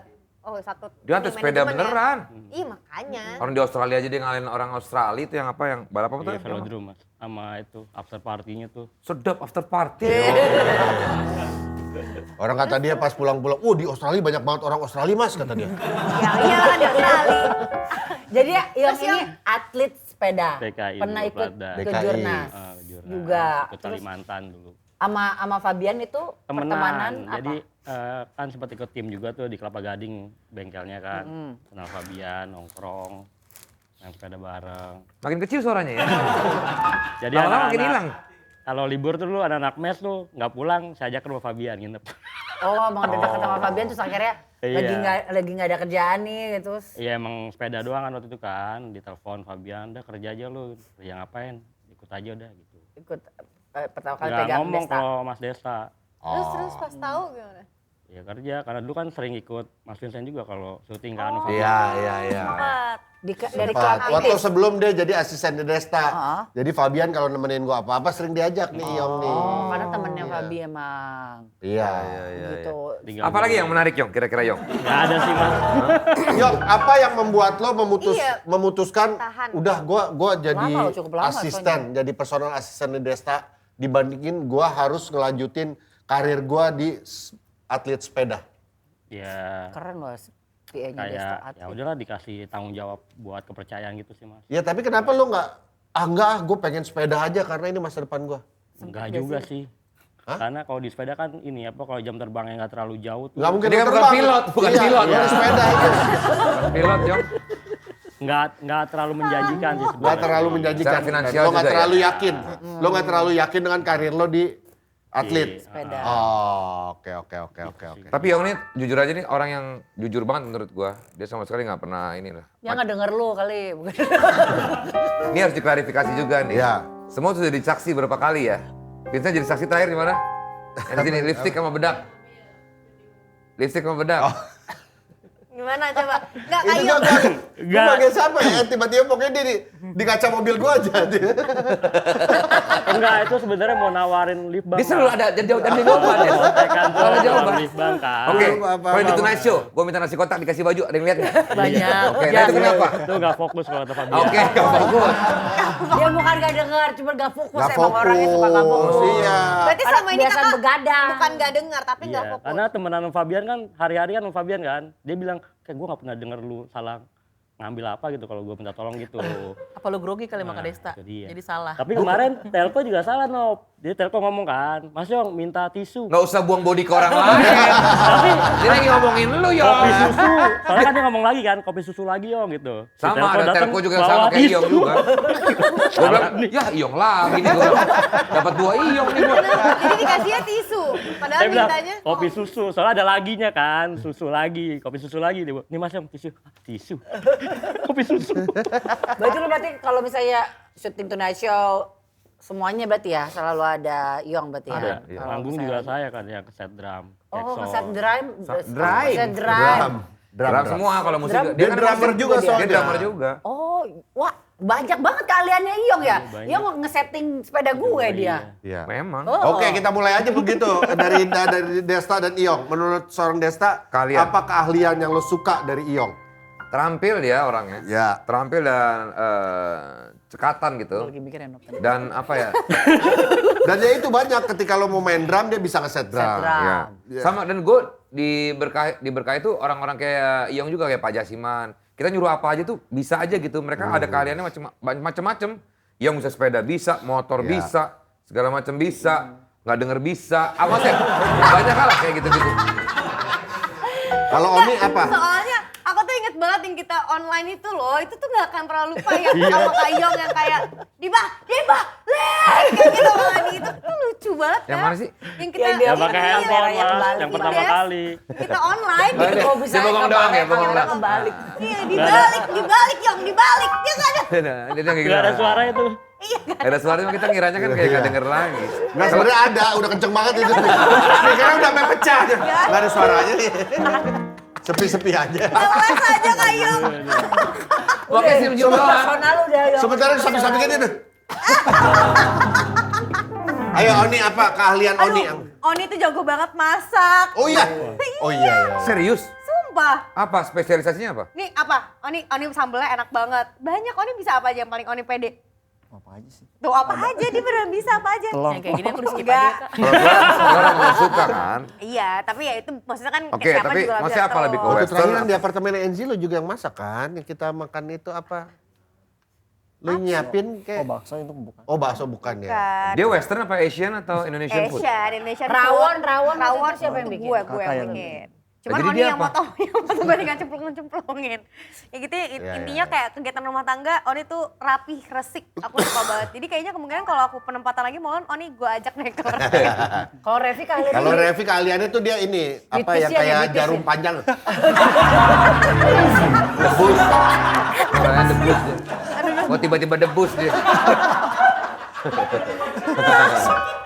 Oh satu. dia atlet tim sepeda manajemen ya. beneran. Iya makanya. Orang di Australia aja dia ngalahin orang Australia itu yang apa yang balap apa tuh? Iya, velodrome Mas. Sama itu after party-nya tuh. Sedap after party. Orang kata dia pas pulang-pulang, di Australia banyak banget orang Australia mas, kata dia. Ya iyalah ada kali. Jadi ya Iyong Terus ini atlet sepeda. DKI Pernah dulu, ikut Prada. ke DKI. Jurnas. Jurnas. Juga. Ikut Terus Kalimantan dulu. sama Fabian itu pertemanan Jadi apa? kan sempat ikut tim juga tuh di Kelapa Gading bengkelnya kan. Kenal Fabian, nongkrong, naik sepeda bareng. Makin kecil suaranya ya. Jadi Lama-lama makin hilang. kalau libur tuh dulu anak-anak mes tuh nggak pulang, saya ajak ke rumah Fabian nginep. Oh, emang udah deket sama Fabian terus akhirnya Iya. lagi nggak ada kerjaan nih gitu. Iya emang sepeda doang kan waktu itu kan, ditelepon Fabian, udah kerja aja lu, kerja ngapain, ikut aja udah gitu. Ikut pertama kali Nggak pegang ngomong Desta. kalau Mas Desta. Terus pas tahu gimana? Ya kerja, karena dulu kan sering ikut Mas Vincent juga kalau syuting kan. sama Iya, Fabian. iya. Dari Pak, klub waktu aktif. sebelum dia jadi asisten Desta. Heeh. Jadi Fabian kalau nemenin gua apa-apa sering diajak nih Yong nih. Oh, karena temennya Fabi emang. Iya. Gitu. Tinggal Apalagi yang menarik Yong, kira-kira Yong? nggak ada sih Mas. Yong, apa yang membuat lo Iya, memutuskan tahan. udah gua jadi Lama, cukup lama asisten, jadi personal asisten di Desta dibandingin gua harus ngelanjutin karir gua di atlet sepeda. Ya Keren loh PA-nya Desta kayak atlet. ya udahlah dikasih tanggung jawab buat kepercayaan gitu sih Mas. Ya tapi kenapa lo enggak, gue pengen sepeda aja karena ini masa depan gua. Enggak juga sih. Karena kalau di sepeda kan ini apa kalau jam terbangnya nggak terlalu jauh tuh Nggak mungkin Dia lo kan bukan terbang. pilot, bukan Iya, pilot. lo di Iya. sepeda aja. Pilot Yong. nggak terlalu menjanjikan sih sebenarnya. Nggak terlalu menjanjikan. Secara finansial Lo nggak juga terlalu ya? yakin. Lo nggak terlalu yakin dengan karir lo di atlet. Sepeda. Oh, oke. Tapi Yong nih jujur aja nih orang yang jujur banget menurut gua. Dia sama sekali nggak pernah ini lah. Ya nggak denger lu kali. Bukan. Ini harus diklarifikasi juga nih. Iya. Semua sudah jadi saksi berapa kali ya? Vincent jadi saksi terakhir di mana? Yang di sini lipstick sama bedak. Lipstick sama bedak. Gimana coba? Nggak Itu kayak gue bagian siapa ya? Tiba-tiba pokoknya dia di kaca mobil gue aja. Enggak, itu sebenarnya mau nawarin lip balm. Dia selalu ada dan jawaban ya. Kan Ada jawaban. lip balm kan. Oke, Apa, kalau di apa. Tonight Show, gue minta nasi kotak dikasih baju, ada yang lihat nggak? Banyak. Oke, nah itu kenapa? Itu nggak fokus kalau kata Fabian. Oke, nggak fokus. Dia bukan gak denger, cuma gak fokus. Gak Emang orangnya suka gak fokus. fokus, iya. berarti selama ini Kebiasaan kakak begadang. bukan nggak dengar tapi Iya, nggak fokus. karena temenan sama Fabian kan hari-hari kan sama Fabian kan. Dia bilang, kayak gue nggak pernah denger lu salah ngambil apa gitu kalau gue minta tolong gitu. Apa lu grogi kali sama Kak Desta? itu dia. Jadi salah. Tapi kemarin Telko juga salah, Nop. Jadi Telko ngomong kan, Mas Yong minta tisu. Nggak usah buang body ke orang lain. Tapi Dia lagi ngomongin lu, Yong. kopi susu, soalnya kan dia ngomong lagi kan, kopi susu lagi Yong gitu. Si Sama, Telko ada datang Telko juga bawa sama kayak tisu. Iyong juga. Gue bilang, ya Iyong lagi nih gue. Dapat 2 Iyong nih gue. Jadi dikasihnya tisu, padahal Dia bilang, mintanya kopi susu, soalnya ada laginya kan, susu lagi, kopi susu lagi. Dia bilang, nih Mas Yong tisu. Ah, tisu. Kopi susu. Berarti kalau misalnya syuting Tonight Show, semuanya berarti ya selalu ada Iyong berarti ya? Ada, iya. Kalau manggung misalnya juga lagi. saya kan yang set drum. Oh, saxophone. ngeset drum. Drum. Ngeset drum. Drum semua kalau musik. Drum. Dia drummer musik juga Dia soalnya. drummer juga. Oh, wah banyak banget keahliannya Iyong ya? Banyak. Iyong nge-setting sepeda gue dia. Iya. Memang. Oh. Oke, kita mulai aja begitu dari Desta dan Iyong. Menurut seorang Desta, Kalian. apa keahlian yang lo suka dari Iyong? Terampil dia orangnya. Ya. Terampil dan cekatan gitu. Lagi mikir ya, Nop. Dan apa ya? Dan ya itu banyak ketika lo mau main drum dia bisa ngeset drum. Ngeset drum. Ya. Iya. Sama dan gue di berkah itu orang-orang kayak Iyong juga kayak Pak Jasiman. Kita nyuruh apa aja tuh bisa aja gitu. Mereka ada keahliannya macam-macam. Iyong bisa sepeda bisa, motor Iya. bisa, segala macam bisa, nggak denger bisa. Apa sih? Banyak hal kayak gitu-gitu. Kalau Oni apa? soalnya aku tuh inget banget yang kita online itu loh, itu tuh gak akan pernah lupa ya sama Kak Yong yang kayak Diba, Leng, kayak gitu banget itu tuh lucu banget Yang ya. mana sih? Yang kita Yang dia Ya pakai Iya, handphone yang mas, balik. yang pertama Yes. kali. kita online Oh, gitu. dia- Kok bisa dia bengong doang ya, bengong kamera doang. kebalik. Iya dibalik Yong, dibalik. Dia gak ada. Dia kayak gitu. Gak ada suaranya tuh. Iya kan? Ada suaranya kita ngiranya kan kayak nggak denger lagi. Nggak, sebenarnya ada, udah kenceng banget itu. Speakernya udah sampai pecah aja. Nggak ada suaranya nih. Sepi-sepi aja. Leles aja Kak Yong. Pakai SIM juga doang. Personal udah Yong. Sementara samping-sampingnya dia tuh. Ayo Oni apa keahlian Oni? Oni tuh jago banget masak. Oh iya. Oh iya. Ya. Serius? Sumpah. Apa spesialisasinya apa? Nih apa? Oni sambelnya enak banget. Banyak Oni bisa apa aja yang paling Oni pede? Apa aja sih? Tuh apa aja dia beneran bisa apa aja. Telur. Yang kayak gini aku di skip Enggak. aja, Kak. Kalau orang nggak suka kan. Iya, tapi ya itu maksudnya kan Oke, siapa tapi juga nggak maksudnya bisa apa lebih ke telur. Waktu Western terakhir kan apa? di apartemen Enzi lo juga yang masak kan? Yang kita makan itu apa? Lo nyiapin kayak... Oh bakso itu bukan. Oh bakso bukan ya? Kan. Dia Western apa Asian atau Indonesian food? Indonesian Rawon, food. rawon waktu rawon itu siapa yang itu bikin? gue Kakak yang yang bikin. Cuman Jadi Oni dia yang apa? motong gue tinggal cemplung-cemplungin. Ya gitu ya, Iya, intinya iya. kayak kegiatan rumah tangga Oni tuh rapih, resik. Aku suka banget. Jadi kayaknya kemungkinan kalau aku penempatan lagi mohon Oni gue ajak deh ke Kalau Revi keahliannya Kalau dia- Revi keahliannya tuh dia ini apa Bitis yang ya, kayak bitis jarum ya. panjang. Debus. Orangnya debus dia. Oh tiba-tiba debus dia.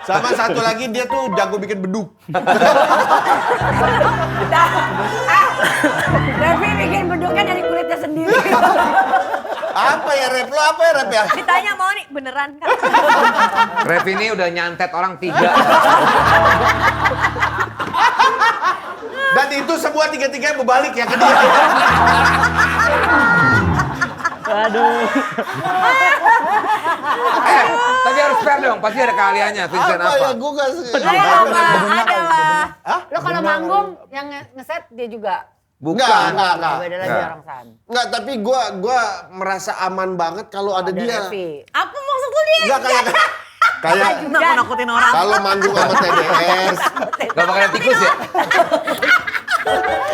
Sama satu lagi dia tuh jago bikin beduk. Revi bikin beduknya dari kulitnya sendiri. Apa ya Rev? Lo apa ya Rev ya? Ditanya mau Oni beneran kan? Rev ini udah nyantet orang 3. Dan itu semua tiga-tiganya berbalik ya ke dia. Aduh. Tapi harus fair dong, pasti ada keahliannya. Vincent Apa apa? ya? Gue gak... Ada lah. Lo kalau manggung yang ngeset dia juga. Bukan. Enggak. Beda lagi Enggak. orang san. Enggak, tapi gua merasa aman banget kalau ada dia. Revi. Apa maksud lu dia? Enggak kayak Nakut-nakutin orang. kalau manggung sama TDS. Gak bakal ada tikus ya?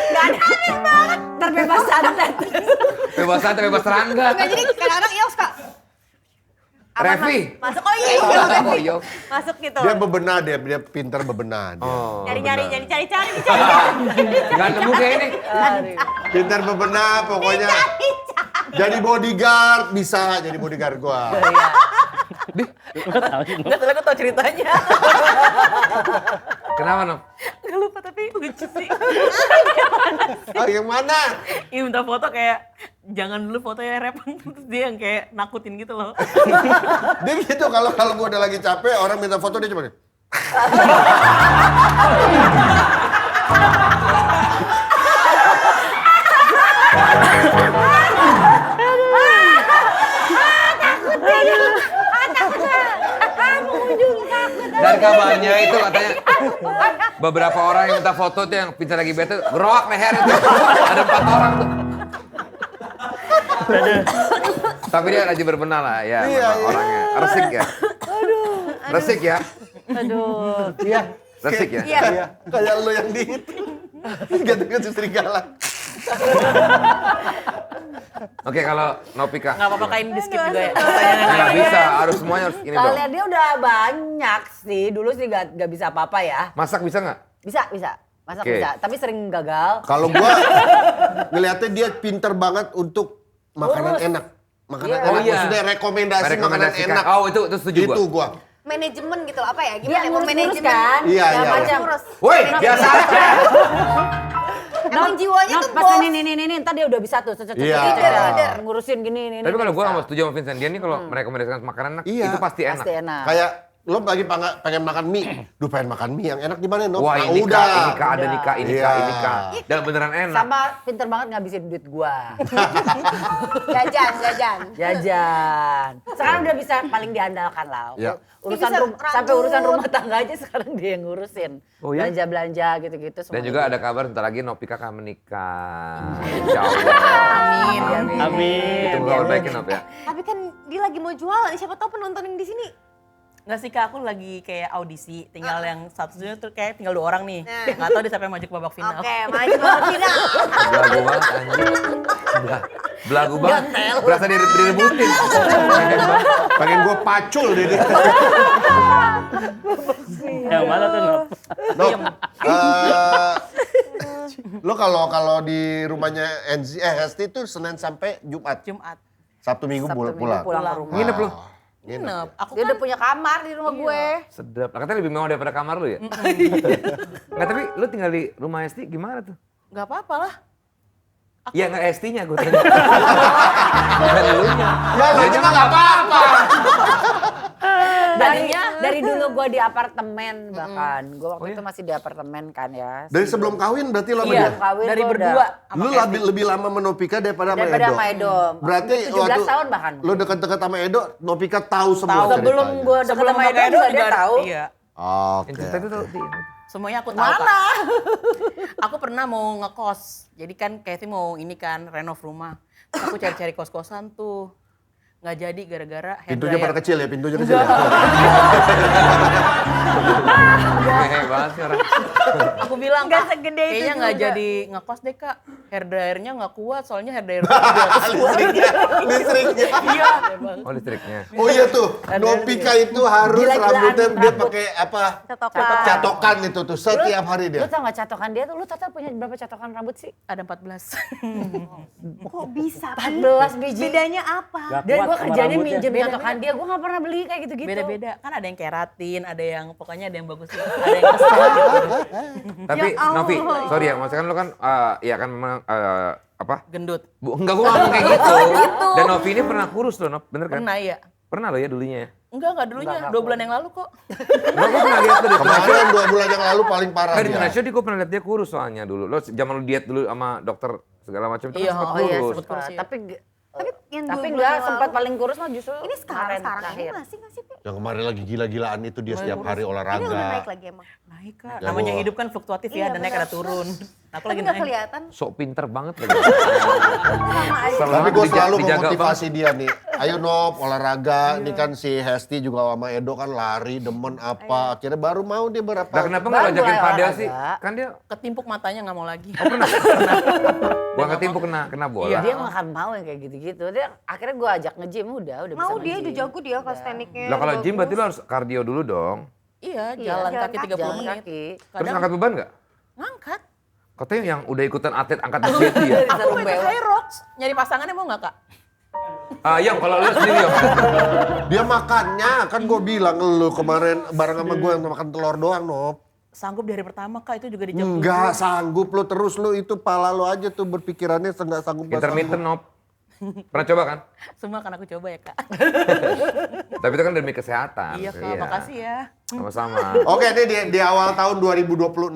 Gak ada aneh banget. Terbebas santet. Bebas santai, bebas serangga. Enggak, jadi kadang-kadang Iya suka. Apa, Revi. Masuk, oh iya, Oh, Revi. iya. Masuk gitu. Dia bebenah dia pinter bebenah dia. Oh, Nyari-nyari, benar. cari-cari. Gak nemu kayak ini. Pinter bebenah pokoknya. Jadi bodyguard bisa jadi bodyguard gua. Lo tau sih, Nop? Enggak, soalnya aku tau ceritanya. Kenapa, Nom? Gak lupa tapi lucu sih. Ah, yang mana? Iya minta foto kayak jangan dulu fotonya rep terus dia yang kayak nakutin gitu loh. Dia gitu kalau gue udah lagi capek, orang minta foto dia cuma nih. Dan kabarnya itu katanya beberapa orang yang minta foto tuh yang Vincent lagi bete, geroak leher itu. Ada 4 orang tuh. Tapi dia rajin berbenah lah ya, memang orangnya. Resik ya. Resik ya. Aduh. Iya. Resik ya. Iya. Kayak lu yang di itu. Ganti-ganti serigala. Oke, kalau Novika. Nggak apa-apa kain di skip juga ya. Nggak bisa, harus semuanya harus ini dong. Kalian dia udah banyak sih. Dulu sih gak bisa apa-apa ya. Masak bisa nggak? Bisa. Masak Oke. bisa. Tapi sering gagal. Kalau gua ngeliatnya dia pinter banget untuk makanan Urus. enak. Makanan Iya. enak, Oh, iya. maksudnya rekomendasi makanan Merekomendasikan. enak. Oh, itu setuju gua. Itu gua. Manajemen gitu apa ya? Dia Gimana mau ngurus manajemen? kan? Iya, Segala iya. macam. Ngurus. Woi, biasa aja. Emang jiwanya tuh pas bos. ini, ntar dia udah bisa tuh. Iya. Ngurusin gini. Tapi kalau gua nggak mau setuju sama Vincent, dia nih kalau merekomendasikan makanan enak, Iya. itu pasti enak. Pasti enak. Kayak lo lagi pengen makan mie. Duh, pengen makan mie yang enak di mana, Nop? Wah, Nah, ini udah. kak, ada nikah, ini Iya. kak. Dan beneran enak. Sama pinter banget ngabisin duit gua. Jajan. Sekarang udah bisa paling diandalkan lah. Ya. Urusan Dia bisa sampai rambut. urusan rumah tangga aja sekarang dia yang ngurusin. Oh ya? Belanja gitu-gitu Dan semuanya juga dia. ada kabar sebentar lagi Novika akan menikah. Insya Allah. Amin. Amin. Itu kabar baiknya Nov ya. Tapi kan dia lagi mau jualan, siapa tahu penonton yang di sini. Nggak sih Kak, aku lagi kayak audisi, tinggal yang satu-satunya tuh kayak tinggal 2 orang nih. Nah. Nggak tahu dia sampai maju ke babak final. Oke, maju babak final. Belagu banget anjing. Belagu banget. Berasa direbutin. Pengen gua pacul deh. Yang mana tuh, Nop? Nop, lo kalau di rumahnya Hesti itu Senin sampai Jumat. Jumat. Sabtu Minggu Sabtu Minggu pulang. pulang ke rumah. Nginep lu? Nginep. Aku Dia kan udah punya kamar di rumah gue. Sedap. Lah, katanya lebih mewah daripada kamar lu ya? Nggak, tapi lu tinggal di rumah Esti gimana tuh? nggak apa-apa lah. Ya nggak Estinya gue tanya. Bukan elunya. Ya, lo cuma nggak apa-apa. Dari dulu gue di apartemen bahkan. Gue waktu itu masih di apartemen kan ya. Dari sebelum kawin berarti lo sama Iya, dia? kawin Dari gua berdua. udah. sama Lu Kevin. lebih lama sama Novika daripada sama Daripada Edo? sama Edo. Berarti 17 tahun bahkan. Lo deket-deket sama Edo, Novika tahu semua Sebelum ceritanya. gue deket Sebelum sama Edo Edo juga dia juga tahu. Iya. Oke. Yang cerita itu tuh di. Semuanya aku tahu Kak. Aku pernah mau ngekos. Jadi kan Kathy mau ini kan renov rumah. Terus aku cari-cari kos-kosan tuh. Nggak jadi gara-gara hair Pintunya dryer. pada kecil ya, pintunya kecil ya. Hehehe banget sih orang. Aku bilang Nggak Kak, segede itu kayaknya nggak juga." jadi ngekos deh Kak. Hair dryernya nggak kuat soalnya hair dryer Listriknya. Iya. Oh listriknya. Oh iya tuh, Novika itu harus Gila-gilaan rambutnya dia rambut. pakai apa? Catokan. Catokan itu tuh setiap hari Lu dia. tau gak catokan dia tuh? Lu total punya berapa catokan rambut sih? Ada 14. Kok bisa? 14 biji. Bedanya apa? Dan gue Kuat sama kerjanya rambutnya. minjem catokan dia. Gue gak pernah beli kayak gitu-gitu. Beda-beda. Kan ada yang keratin, ada yang pokoknya ada yang bagus, ada yang kesel gitu. Tapi Ya Allah. Novi, sorry ya, maksudnya kan lu kan ya kan memang apa? Gendut. Enggak, gua ngomong kayak gitu. Dan Novi ini pernah kurus loh, Nov. Bener kan? Pernah ya? Pernah lo ya dulunya ya? Enggak dulunya. 2 bulan yang lalu kok. Enggak, gua pernah lihat tuh di Tonight Show. Kemarin 2 bulan yang lalu paling parah Kan di dia. Tonight Show gua pernah lihat dia kurus soalnya dulu. Lo zaman lu diet dulu sama dokter segala macam itu Iya, kan sempat oh iya, kurus. sempet kurus, iya. Tapi yang Tapi 2 bulan enggak yang sempat lalu. paling kurus mah justru Ini sekarang ini terakhir. masih nggak sih, Pi? Yang kemarin lagi gila-gilaan itu dia setiap hari Ini udah olahraga. naik lagi emang. Naik Kak. Ya, Namanya gua- hidup kan fluktuatif ya, Iya, ada naik benar. ada turun. Aku Tapi lagi nggak naik. kelihatan. Sok pinter banget lagi. Sama aja. Tapi gue selalu dijaga memotivasi dia nih. Ayo Nop, olahraga. Ini kan si Hesti juga sama Edo kan lari, demen apa. Akhirnya baru mau dia berapa. Nah kenapa nggak lo Baru ajakin mulai Fadel olahraga. sih? Kan dia Ketimpuk matanya nggak mau lagi. gua angkat timpuk kena bola. Iya, dia gak akan mau yang kayak gitu-gitu. Dia akhirnya gue ajak nge-gym udah bisa Mau dia nge-gym. udah jago dia kelas tekniknya. Lah kalau bagus. gym berarti lo harus kardio dulu dong. Iya, Iya, jalan jalan kaki kaki. 30 Jalan menit. kaki. Terus Kadang angkat beban nggak? ngangkat. Katanya yang udah ikutan atlet angkat besi itu ya. Aku mau ikut High Rocks. Nyari pasangannya mau nggak Kak? Yang kalau lu sendiri Yong. Dia makannya, kan gue bilang lu kemarin bareng sama gue yang makan telur doang Nop. sanggup di hari pertama Kak, itu juga di jam 7. Enggak sanggup lo terus lo itu pala lo aja tuh berpikirannya nggak sanggup. Intermittent nop. Pernah coba kan? Semua kan aku coba ya Kak. Tapi itu kan demi kesehatan. Iya Kak, makasih ya. Sama-sama. Oke, ini di awal tahun 2026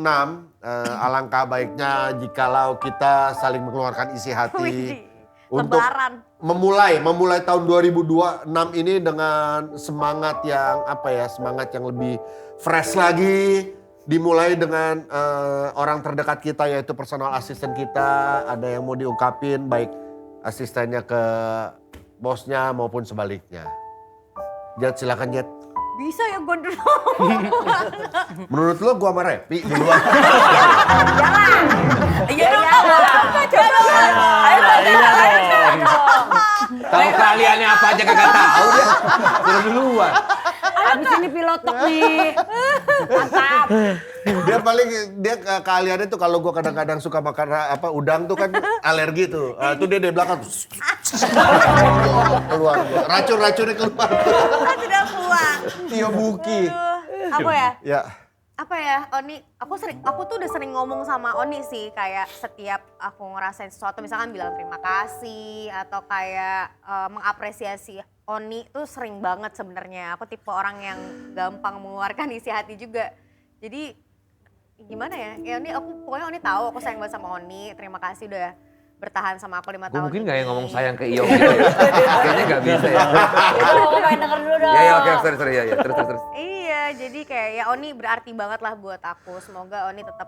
alangkah baiknya jikalau kita saling mengeluarkan isi hati Widih, untuk Lebaran. memulai tahun 2026 ini dengan semangat yang semangat yang lebih fresh lagi. Dimulai dengan orang terdekat kita yaitu personal assistant kita, ada yang mau diungkapin baik asistennya ke bosnya maupun sebaliknya. Jet, silakan Jet. Bisa ya gue dulu. Menurut lo gua sama Repi duluan. Iya dong Kak, apa coba. Tahu kaliannya apa aja kagak tahu dia. Sudah duluan. Abis ini pilotok nih. Mantap. Dia keahliannya tuh kalau gua kadang-kadang suka makan udang tuh kan alergi tuh. Tuh dia dari belakang keluar. Racun-racunnya keluar. Sudah keluar. Tio Buki. Apa ya? Ya. Apa ya, Oni, aku tuh udah sering ngomong sama Oni sih, kayak setiap aku ngerasain sesuatu misalkan bilang terima kasih atau kayak mengapresiasi Oni tuh sering banget sebenarnya. Aku tipe orang yang gampang mengeluarkan isi hati juga. Jadi gimana ya? Ya Oni, pokoknya Oni tahu aku sayang banget sama Oni. Terima kasih udah bertahan sama aku 5 Gue tahun. mungkin ini. gak yang ngomong sayang ke Iyong gitu ya. Kayaknya gak bisa ya. Aku pengen denger dulu dong. Ya oke, sorry ya. Terus. Iya, jadi kayak ya Oni berarti banget lah buat aku. Semoga Oni tetap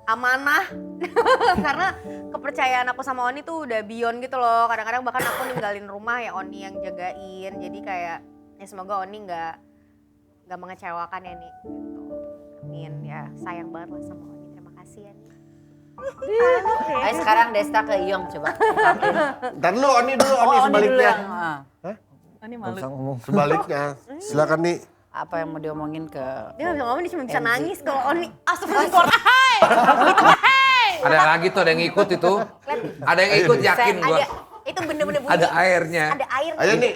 amanah. Karena kepercayaan aku sama Oni tuh udah beyond gitu loh. Kadang-kadang bahkan aku ninggalin rumah ya Oni yang jagain. Jadi kayak ya semoga Oni nggak mengecewakan ya nih. Gitu. Amin ya, sayang banget lah sama Oni. Terima kasih ya nih. Ayo sekarang Desta ke Iyong coba. Ntar lu Oni dulu, Oni sebaliknya. Ini Gak malu. usah ngomong. Sebaliknya. Silakan nih. Apa yang mau diomongin ke... Dia nggak bisa ngomong, dia cuma bisa nangis kalau Oni. Astagfirullah. Ada lagi tuh, ada yang ikut itu. Ada yang ikut yakin gua. Ada, itu bener-bener bunyi. Ada airnya. Ada airnya. Ayo nih.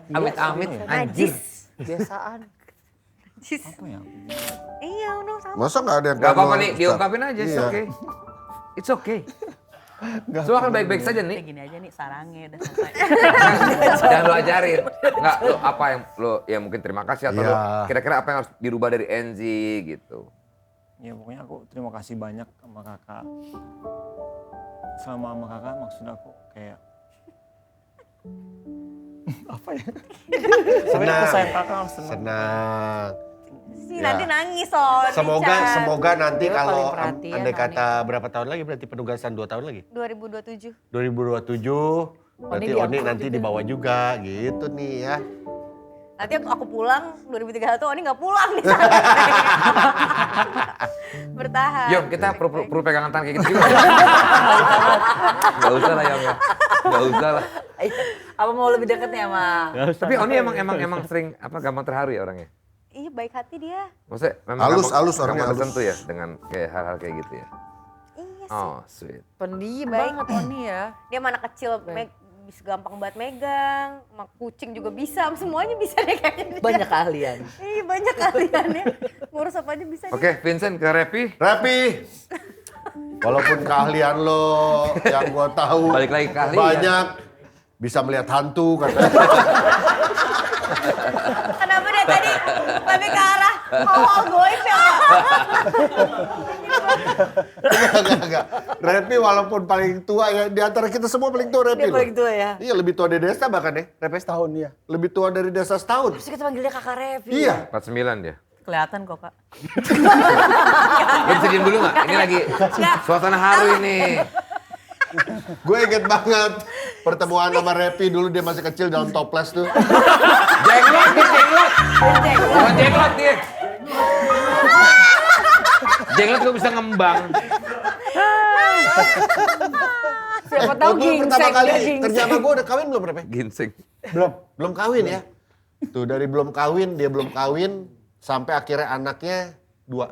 Amit-amit, anjir. Kebiasaan. Najis. Apa ya? Iya, udah sama. Masa nggak ada yang Gak apa-apa keluar, nih, Ustaz? diungkapin aja, it's Iya. okay. It's okay. Semua akan baik-baik saja nih. Kayak gini aja nih, sarangnya udah selesai. Jangan lo ajarin. Enggak, lo apa yang lo ya mungkin terima kasih atau Iya. lo kira-kira apa yang harus dirubah dari Enzi gitu. Ya pokoknya aku terima kasih banyak sama kakak. Selama sama kakak maksud aku kayak apa ya? Pokoknya aku sayang kakak harus senang. Senang. Si Ya. nanti nangis Oni. Semoga nanti Dia kalau paling perhatian, andai kata berapa tahun lagi berarti penugasan 2 tahun lagi? 2027. 2027 berarti diangkut Oni nanti dibawa juga gitu nih ya. Nanti aku pulang 2031 Oni nggak pulang di sana. Bertahan. Yong, kita perlu pegangan tangan kayak gitu juga. Gak usah lah Yong ya. Gak usah lah. Apa mau lebih deket nih sama... Tapi Oni emang sering gampang terharu ya orangnya. Iya baik hati dia. Maksudnya memang Halus, gampang- halus orangnya, gampang halus. tersentuh ya dengan kayak hal-hal kayak gitu ya. Iya sih. Oh, sweet. Pendiam Baik. banget Oni ya. Dia mana kecil bisa gampang banget megang, sama kucing juga bisa, semuanya bisa deh kayaknya. Banyak keahlian. Iya banyak kaliannya. Ngurus apa aja bisa. Oke, Vincent ke Repi. Rapi. Walaupun keahlian lo yang gua tahu Balik lagi ke keahlian. banyak bisa melihat hantu katanya. Kenapa dia tadi lebih ke arah hal-hal goib ya? Enggak. Repi walaupun paling tua ya di antara kita semua paling tua Repi Dia loh. paling tua ya. Iya lebih tua dari Desta bahkan ya. Repi Setahun ya. lebih tua dari Desta setahun. Terus kita panggil dia kakak Revi. Iya. 49 dia. Kelihatan kok Kak. Lo bisa diem dulu nggak? Ini lagi suasana haru ini. Gue inget banget pertemuan sama Repi dulu dia masih kecil dalam toples tuh. Jenglot dia, jenglot. Bukan jenglot dia. Jenglot gue bisa ngembang. Siapa tahu waktu gingseng pertama kali dia gingseng. kerja sama gue udah kawin belum Repi? Ginseng. Belum kawin ya. Tuh dari belum kawin, dia belum kawin sampai akhirnya anaknya 2.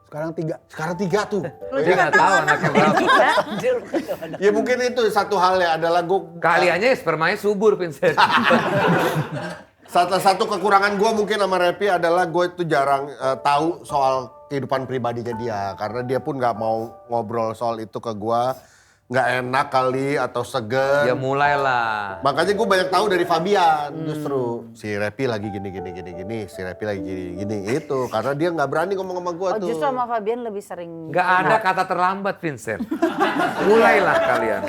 Sekarang 3. Sekarang 3 tuh. Dia nggak tahu anaknya berapa. Ya mungkin itu satu hal ya adalah gue Kaliannya spermanya subur, Vincent. satu kekurangan gue mungkin sama Repi adalah gue itu jarang tahu soal kehidupan pribadinya dia. Karena dia pun nggak mau ngobrol soal itu ke gua. Nggak enak kali atau segan. Ya mulailah. Makanya gue banyak tahu dari Fabian justru. Si Repi lagi gini, si Repi lagi gini, itu. Karena dia nggak berani ngomong sama gue Oh tuh. justru sama Fabian lebih sering. Gak ada kata terlambat, Vincent. Mulailah kalian.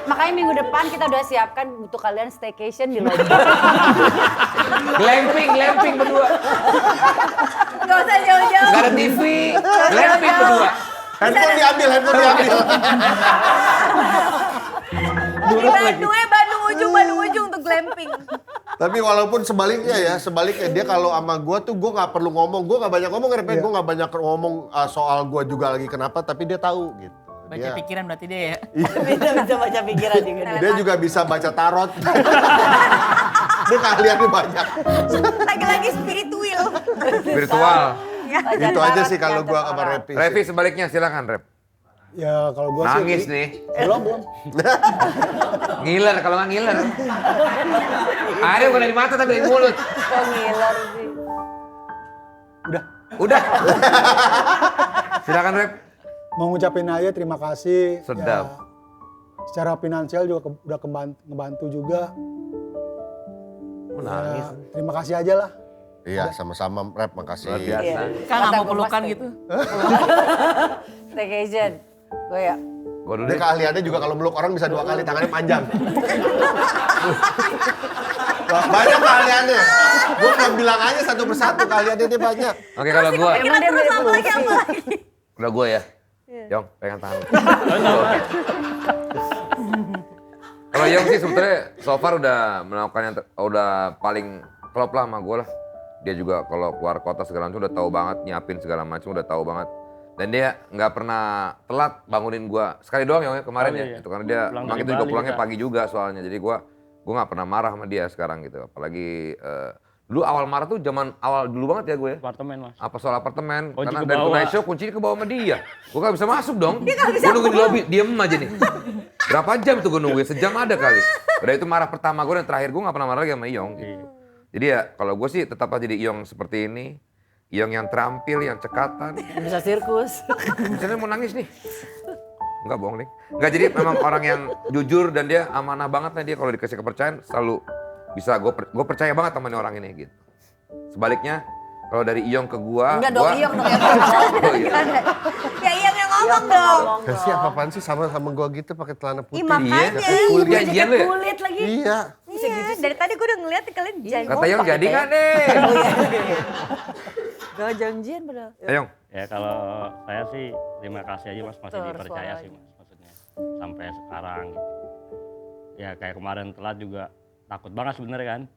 Makanya minggu depan kita udah siapkan untuk kalian staycation di lobby. Glamping berdua. Gak usah jauh-jauh. Gak ada TV, glamping berdua. Handphone diambil. Bandung ujung untuk glamping. Tapi walaupun sebaliknya dia kalau sama gue tuh gue nggak perlu ngomong. Gue nggak banyak ngomong, gue nggak banyak ngomong soal gue juga lagi kenapa. Tapi dia tahu gitu. Baca pikiran berarti dia ya. Bisa baca pikiran juga. Dia juga bisa baca tarot. Dia keahliannya banyak. Lagi-lagi spiritual. Virtual. Itu aja sih kalau gue sama Repi. Revi sebaliknya silakan Rep. Ya kalau gue Nangis sih. nih. Belum. Ngiler kalau nggak ngiler. Airnya bukan dari mata tapi dari mulut. Kok ngiler sih? Udah. Silakan Rep. Mau ngucapin aja terima kasih. Sedap. Ya, secara finansial juga udah ngebantu juga. Nangis. Ya, terima kasih aja lah. Iya sama-sama Rep, makasih. Luar biasa. Kan nggak mau pelukan gitu. Staycation. Gue ya. Gua dulu Dia deh. keahliannya juga kalau meluk orang bisa 2 kali, tangannya panjang. Wah, banyak keahliannya. Gue udah bilang aja satu persatu keahliannya dia banyak. Oke kalau gua. Emang dia mirip Luffy. Udah gua ya. Yong, pegang tangan. Kalau Yong sih sebetulnya so far udah melakukan yang udah paling klop lah sama gue lah. Dia juga kalau keluar kota segala macam udah tahu banget, nyiapin segala macam udah tahu banget. Dan dia nggak pernah telat bangunin gue. Sekali doang ya kemarin ya. Itu karena dia Pulang emang dari itu juga Bali pulangnya kita. pagi juga soalnya. Jadi gue nggak pernah marah sama dia sekarang gitu. Apalagi dulu awal marah tuh zaman awal dulu banget ya gue ya. Apartemen mas. Apa soal apartemen, Kunci karena ke dari bawah. Tonight Show kuncinya ke bawah sama dia. Gue gak bisa masuk dong. Gue nungguin di lobby, diem aja nih. Berapa jam tuh gue nungguin? Sejam ada kali. Udah itu marah pertama gue dan terakhir gue gak pernah marah lagi sama Iyong. Gitu. Jadi ya kalau gue sih tetap aja jadi Iyong seperti ini. Iyong yang terampil, yang cekatan. Bisa sirkus. Misalnya mau nangis nih. Enggak bohong nih. Enggak, jadi memang orang yang jujur dan dia amanah banget nih dia kalau dikasih kepercayaan selalu bisa gue percaya banget sama nih orang ini gitu. Sebaliknya kalau dari Iyong ke gua, Enggak dong, Iyong dong yang Oh iya. Ya iya yang ngomong dong. Kasih apa-apaan sih sama gue gitu pakai celana putih. Ih, makanya. kulit. Janjian lu ya? Kulit lagi. Iya. Iya, dari tadi gue udah ngeliat kalian janji. Kata Iyong jadi nggak nih? Gak janjian padahal. Iyong, Ya kalau saya sih terima kasih aja mas masih Tuh, dipercaya suara sih mas maksudnya sampai sekarang gitu. Ya kayak kemarin telat juga takut banget sebenarnya kan.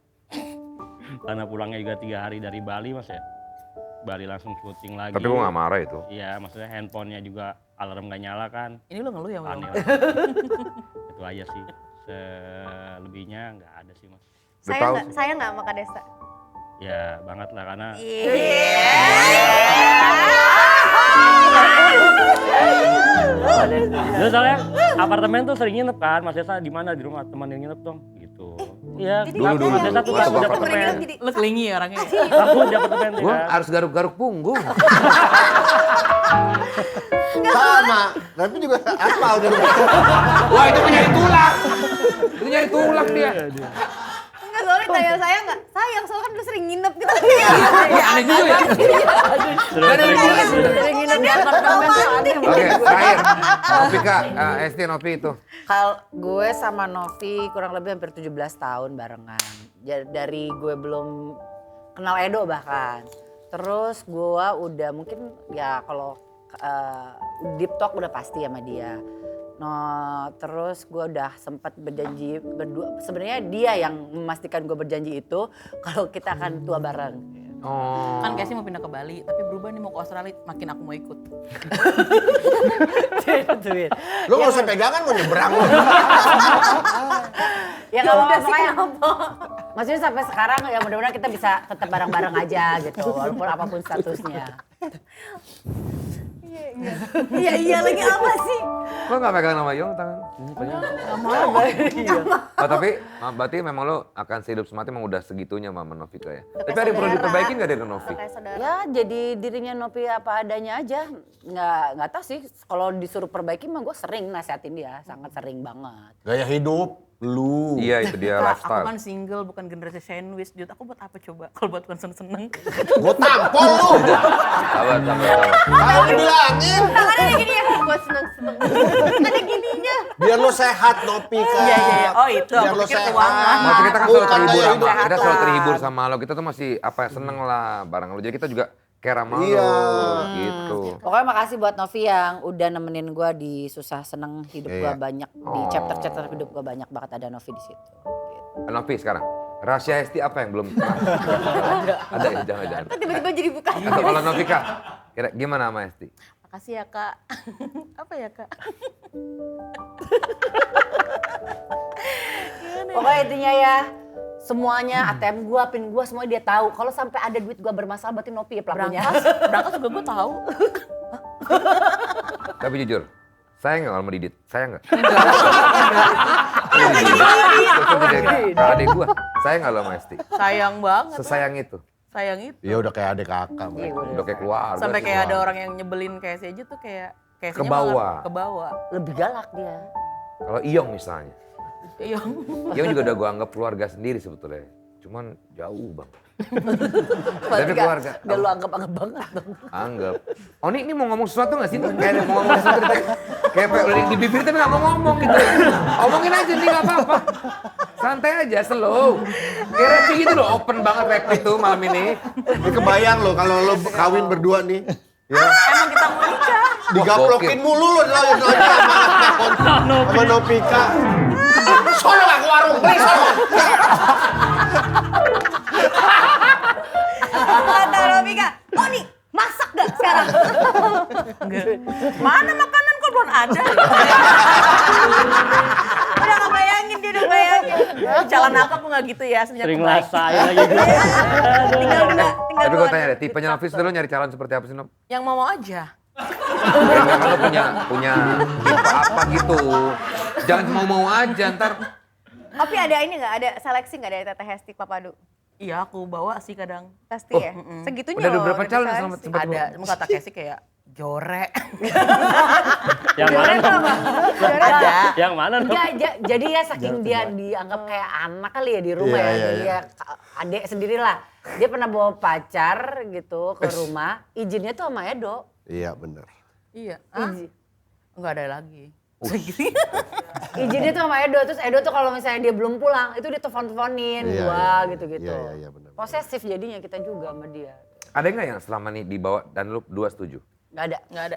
Karena pulangnya juga 3 hari dari Bali mas ya. Bali langsung syuting lagi. tapi gua nggak marah itu. Iya maksudnya handphonenya juga alarm gak nyala kan. Ini lu ngeluh ya Bang? Aneh lah. Itu aja sih. Selebihnya nggak ada sih mas. Saya nggak sama Kak Desa. Ya banget lah karena Terus soalnya apartemen tuh sering nginep kan, Mas Desa di mana di rumah teman yang nginep dong, gitu. Iya, Dulu. Mas Desa tuh Masuk aku di apartemen. apartemen. Jadi Lu kelingi ya orangnya. Aku di apartemen ya. Gua harus garuk-garuk punggung. Sama. Tapi juga apa udah. Wah itu nyari tulang. Itu nyari tulang dia. enggak soalnya kayak saya nggak sayang soalnya kan udah sering nginep gitu. Ya aneh juga ya. Sering nginep di apartemen tuh aneh. Oke, terakhir. Novi Kak, Esti Novi itu. Kalau gue sama Novi kurang lebih hampir 17 tahun barengan. Dari gue belum kenal Edo bahkan. Terus gue udah mungkin ya kalau deep talk udah pasti sama dia. No, terus gue udah sempat berjanji berdua. Sebenarnya dia yang memastikan gue berjanji itu kalau kita akan tua bareng. Oh. Kan Casey mau pindah ke Bali, tapi berubah nih mau ke Australia, makin aku mau ikut. Lu nggak usah pegangan mau nyebrang lu. Ya kalau makanya maksudnya sampai sekarang ya mudah-mudahan kita bisa tetap bareng-bareng aja gitu walaupun apapun statusnya. Iya lagi apa sih? Kok nggak pegang nama Yong tangan? Nggak mau. Oh tapi berarti memang lo akan sehidup semati memang udah segitunya sama Novika ya? Tapi ada yang perlu diperbaiki nggak dari Novi? Kayak saudara. Ya jadi dirinya Novi apa adanya aja. Nggak tahu sih kalau disuruh perbaiki mah gue sering nasihatin dia, sangat sering banget. Gaya hidup lu. Iya itu dia Kak, aku lifestyle. kan single bukan generasi sandwich, Jut. Aku buat apa coba? Kalau buat bukan seneng-seneng. Gue tampol lu. Sabar. Kalau dibilangin. Tangannya kayak gini ya, gue seneng-seneng. Ada gininya. Biar lo sehat Novika. Iya. Oh itu, Biar aku lo pikir sehat. keuangan. Maksudnya kita kan selalu Bukan terhibur gaya sama, hidup. kita selalu terhibur sama lo. Kita tuh masih seneng lah bareng lo. Jadi kita juga care sama Iya. lo gitu. Pokoknya makasih buat Novi yang udah nemenin gue di susah seneng hidup gue Iya. banyak. Di chapter-chapter hidup gue banyak banget ada Novi di situ. Novi sekarang, rahasia Hesti apa yang belum pernah? Ada ya? Jangan. Kok tiba-tiba jadi buka. Atau kalau Novika, gimana sama Hesti? Makasih ya Kak. Apa ya Kak? Pokoknya intinya ya, semuanya ATM gue, PIN gue, semuanya dia tahu. Kalau sampai ada duit gue bermasalah, berarti Novi ya pelakunya. Berangkas juga gue tahu. Tapi jujur, sayang nggak kalau mau didit? Sayang nggak? Adik gue, sayang nggak lo sama Hesti? Sayang banget. Sesayang itu. Sayang itu. Iya udah kayak adik kakak. mereka. Udah kayak keluarga. Sampai sih. kayak ada orang yang nyebelin kayak si aja tuh kayak Ke bawah. Ke bawah. Lebih galak dia. Kalau Iyong misalnya. Iya. Iyong juga udah gue anggap keluarga sendiri sebetulnya. Cuman jauh bang. Tapi keluarga. Gak lu anggap-anggap banget dong. Anggap. Oni ini mau ngomong sesuatu gak sih? Kayak mau ngomong sesuatu tadi. Kayak udah di bibir tapi gak mau ngomong gitu. Omongin aja nih gak apa-apa. Santai aja, slow. Kayak Revi gitu loh, open banget Revi tuh malam ini. Ini kebayang lo kalau lo kawin berdua nih. Ya. Emang kita mau nikah. Digaplokin mulu lo sama Novika. Sono lah ke warung, beli sono. Kata Robika, oh nih masak gak sekarang? Enggak. Mana makanan kok belum ada? Udah gak bayangin, dia udah bayangin. Jalan aku nggak gitu ya semenjak Sering kebaik. rasain lagi gue. Tinggal Tapi gue tanya deh, tipenya Novi dulu nyari calon seperti apa sih Nov? Yang mau aja. Ya kalau punya tipe apa gitu. Jangan mau aja ntar. Tapi ada ini gak? Ada seleksi gak dari Teteh Hesti Papadu? Iya aku bawa sih kadang. Pasti ya? Segitunya Udah ada loh. berapa calon diseleksi. yang sempat Ada, cuma kata Casey kayak jorek. Yang mana? Jorek tuh apa? Jorek Ada. Yang mana? Nom? Enggak, jadi ya saking dia dianggap kayak anak kali ya di rumah Iya, ya. iya, Jadi ya adik sendirilah. Dia pernah bawa pacar gitu ke rumah. Izinnya tuh sama Edo. Iya bener. Iya. Izin. Enggak ada lagi. Izinnya tuh sama Edo. Terus Edo tuh kalau misalnya dia belum pulang, itu dia telepon-teleponin Iya, gua iya. gitu-gitu. Iya, bener. Posesif jadinya kita juga sama dia. Ada nggak yang selama ini dibawa dan lu dua setuju? Gak ada. Enggak ada.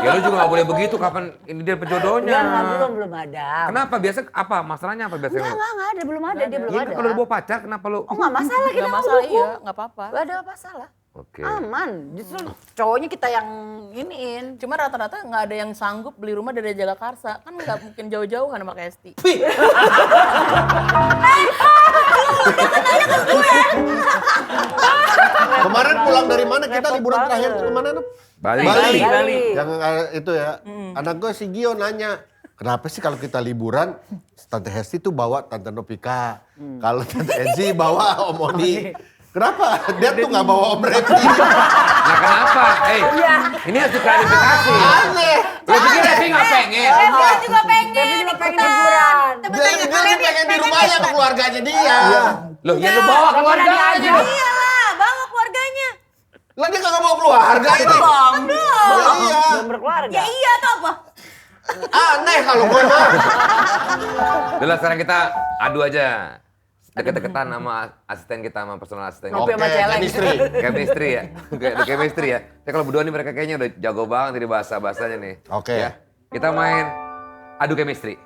Ya lu juga gak boleh begitu, kapan ini dia penjodohnya. Belum ada. Kenapa? Biasa apa? Masalahnya apa biasanya? Enggak ada, belum ada, dia belum Iya, ada. kalau udah bawa pacar kenapa lu? Oh nggak masalah, kita Enggak nggak masalah dukung. iya, enggak apa-apa. Gak ada masalah. Oke. Aman, justru cowoknya kita yang iniin. Cuma rata-rata nggak ada yang sanggup beli rumah dari Jagakarsa. Kan nggak mungkin jauh-jauhan sama Kesti. Kemarin pulang dari mana kita liburan terakhir tuh kemana Nov? Bali. Bali. Yang itu ya. Anak gue si Gio nanya, kenapa sih kalau kita liburan Tante Hesti tuh bawa Tante Novika, kalau Tante Enzi bawa Om Oni. Kenapa? Dia tuh nggak bawa Om Revi. Nah kenapa? Ini harus diklarifikasi. Aneh. Lu pikir Revi nggak pengen? Dia juga pengen ikutan. Dia pengen di rumahnya sama keluarganya dia. Loh ya lu bawa keluarga aja. Iyalah, bawa keluarganya. Lah dia kagak bawa keluarga ini. Iya. Belum berkeluarga. Ya iya tuh apa? Aneh kalau gue mah. Udah sekarang kita adu aja. Deket-deketan sama asisten kita, sama personal asisten. Ngopi sama celeng. chemistry. Chemistry ya. Ada chemistry ya. Tapi kalau berdua nih mereka kayaknya udah jago banget di bahasa-bahasanya nih. Oke. Ya. Kita main adu chemistry.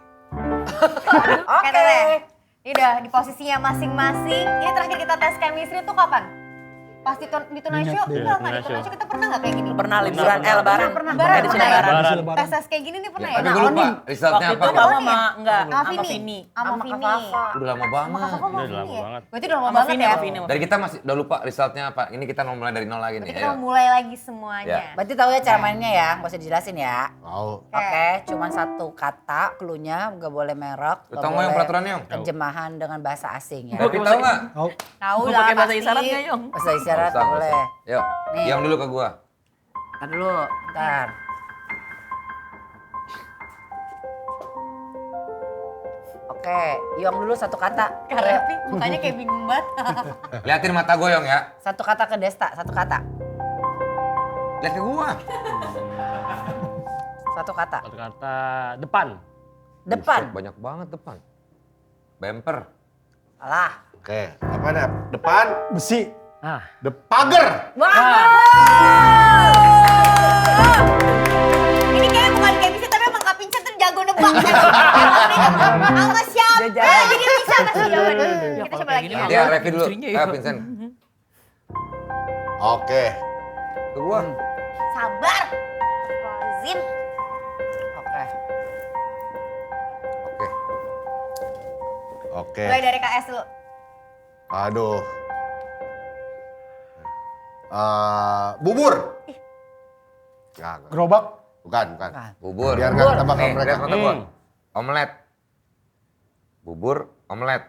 Oke Teteh. Ini udah di posisinya masing-masing. Ini terakhir kita tes chemistry tuh kapan? Pas di Tonight Show, enggak di Tonight Show kita pernah nggak kayak gini? Pernah liburan, lebaran. Pernah Edisi lebaran. Edisi lebaran. Tes kayak gini nih pernah ya? Tapi gue lupa resultnya Waktu apa. itu Kak? kamu sama, enggak, Sama sama Vini. Vini. Sama Vini. Udah lama banget. Kakak Udah mau lama Vini ya? banget. Berarti udah lama Sama banget Vini, ya? sama Vini. Dari kita masih udah lupa resultnya apa. Ini kita mau mulai dari nol lagi nih. Berarti kita Ayo. mau mulai lagi semuanya. Ya. Berarti tahu ya cara mainnya ya, nggak usah dijelasin ya. Tahu. Oke, cuman satu kata, cluenya nggak boleh merek, Lu nggak tahu nggak yang boleh peraturannya, Yong? terjemahan dengan bahasa asing ya. Tapi tahu nggak? Tahu. Tahu Mau lah pakai bahasa pasti. isyarat nggak, Yong? Bahasa isyarat Nggak usah, boleh. nggak usah. Yuk, Nih. yang dulu ke gua. Ntar dulu, ntar. Oke, Yong dulu satu kata. Kak Repi mukanya kayak bingung banget. Liatin mata gua, Yong ya. Satu kata ke Desta, satu kata. Lihat ke gua. Satu kata. Satu kata depan. Depan. Buset, banyak banget depan. Bumper. Salah. Oke, apa ada? Depan, Besi. Ah, pagar. Ini kayaknya bukan kayak bisa tapi emang Kak Vincent tuh jago nebak. Sama siapa? Jadi bisa kasih jawaban. Kita coba lagi. Nanti ya, Revi dulu. Istrinya ya. Vincent. Oke. Ke gua. Sabar. Lazim. Oke. Oke. Oke. Mulai dari KS dulu. Aduh. Bubur. Nggak. Gerobak. Bukan. Bubur. Biar nggak ketebak Nih, sama mereka. lihat mata gua. Omelet. Bubur, omelet.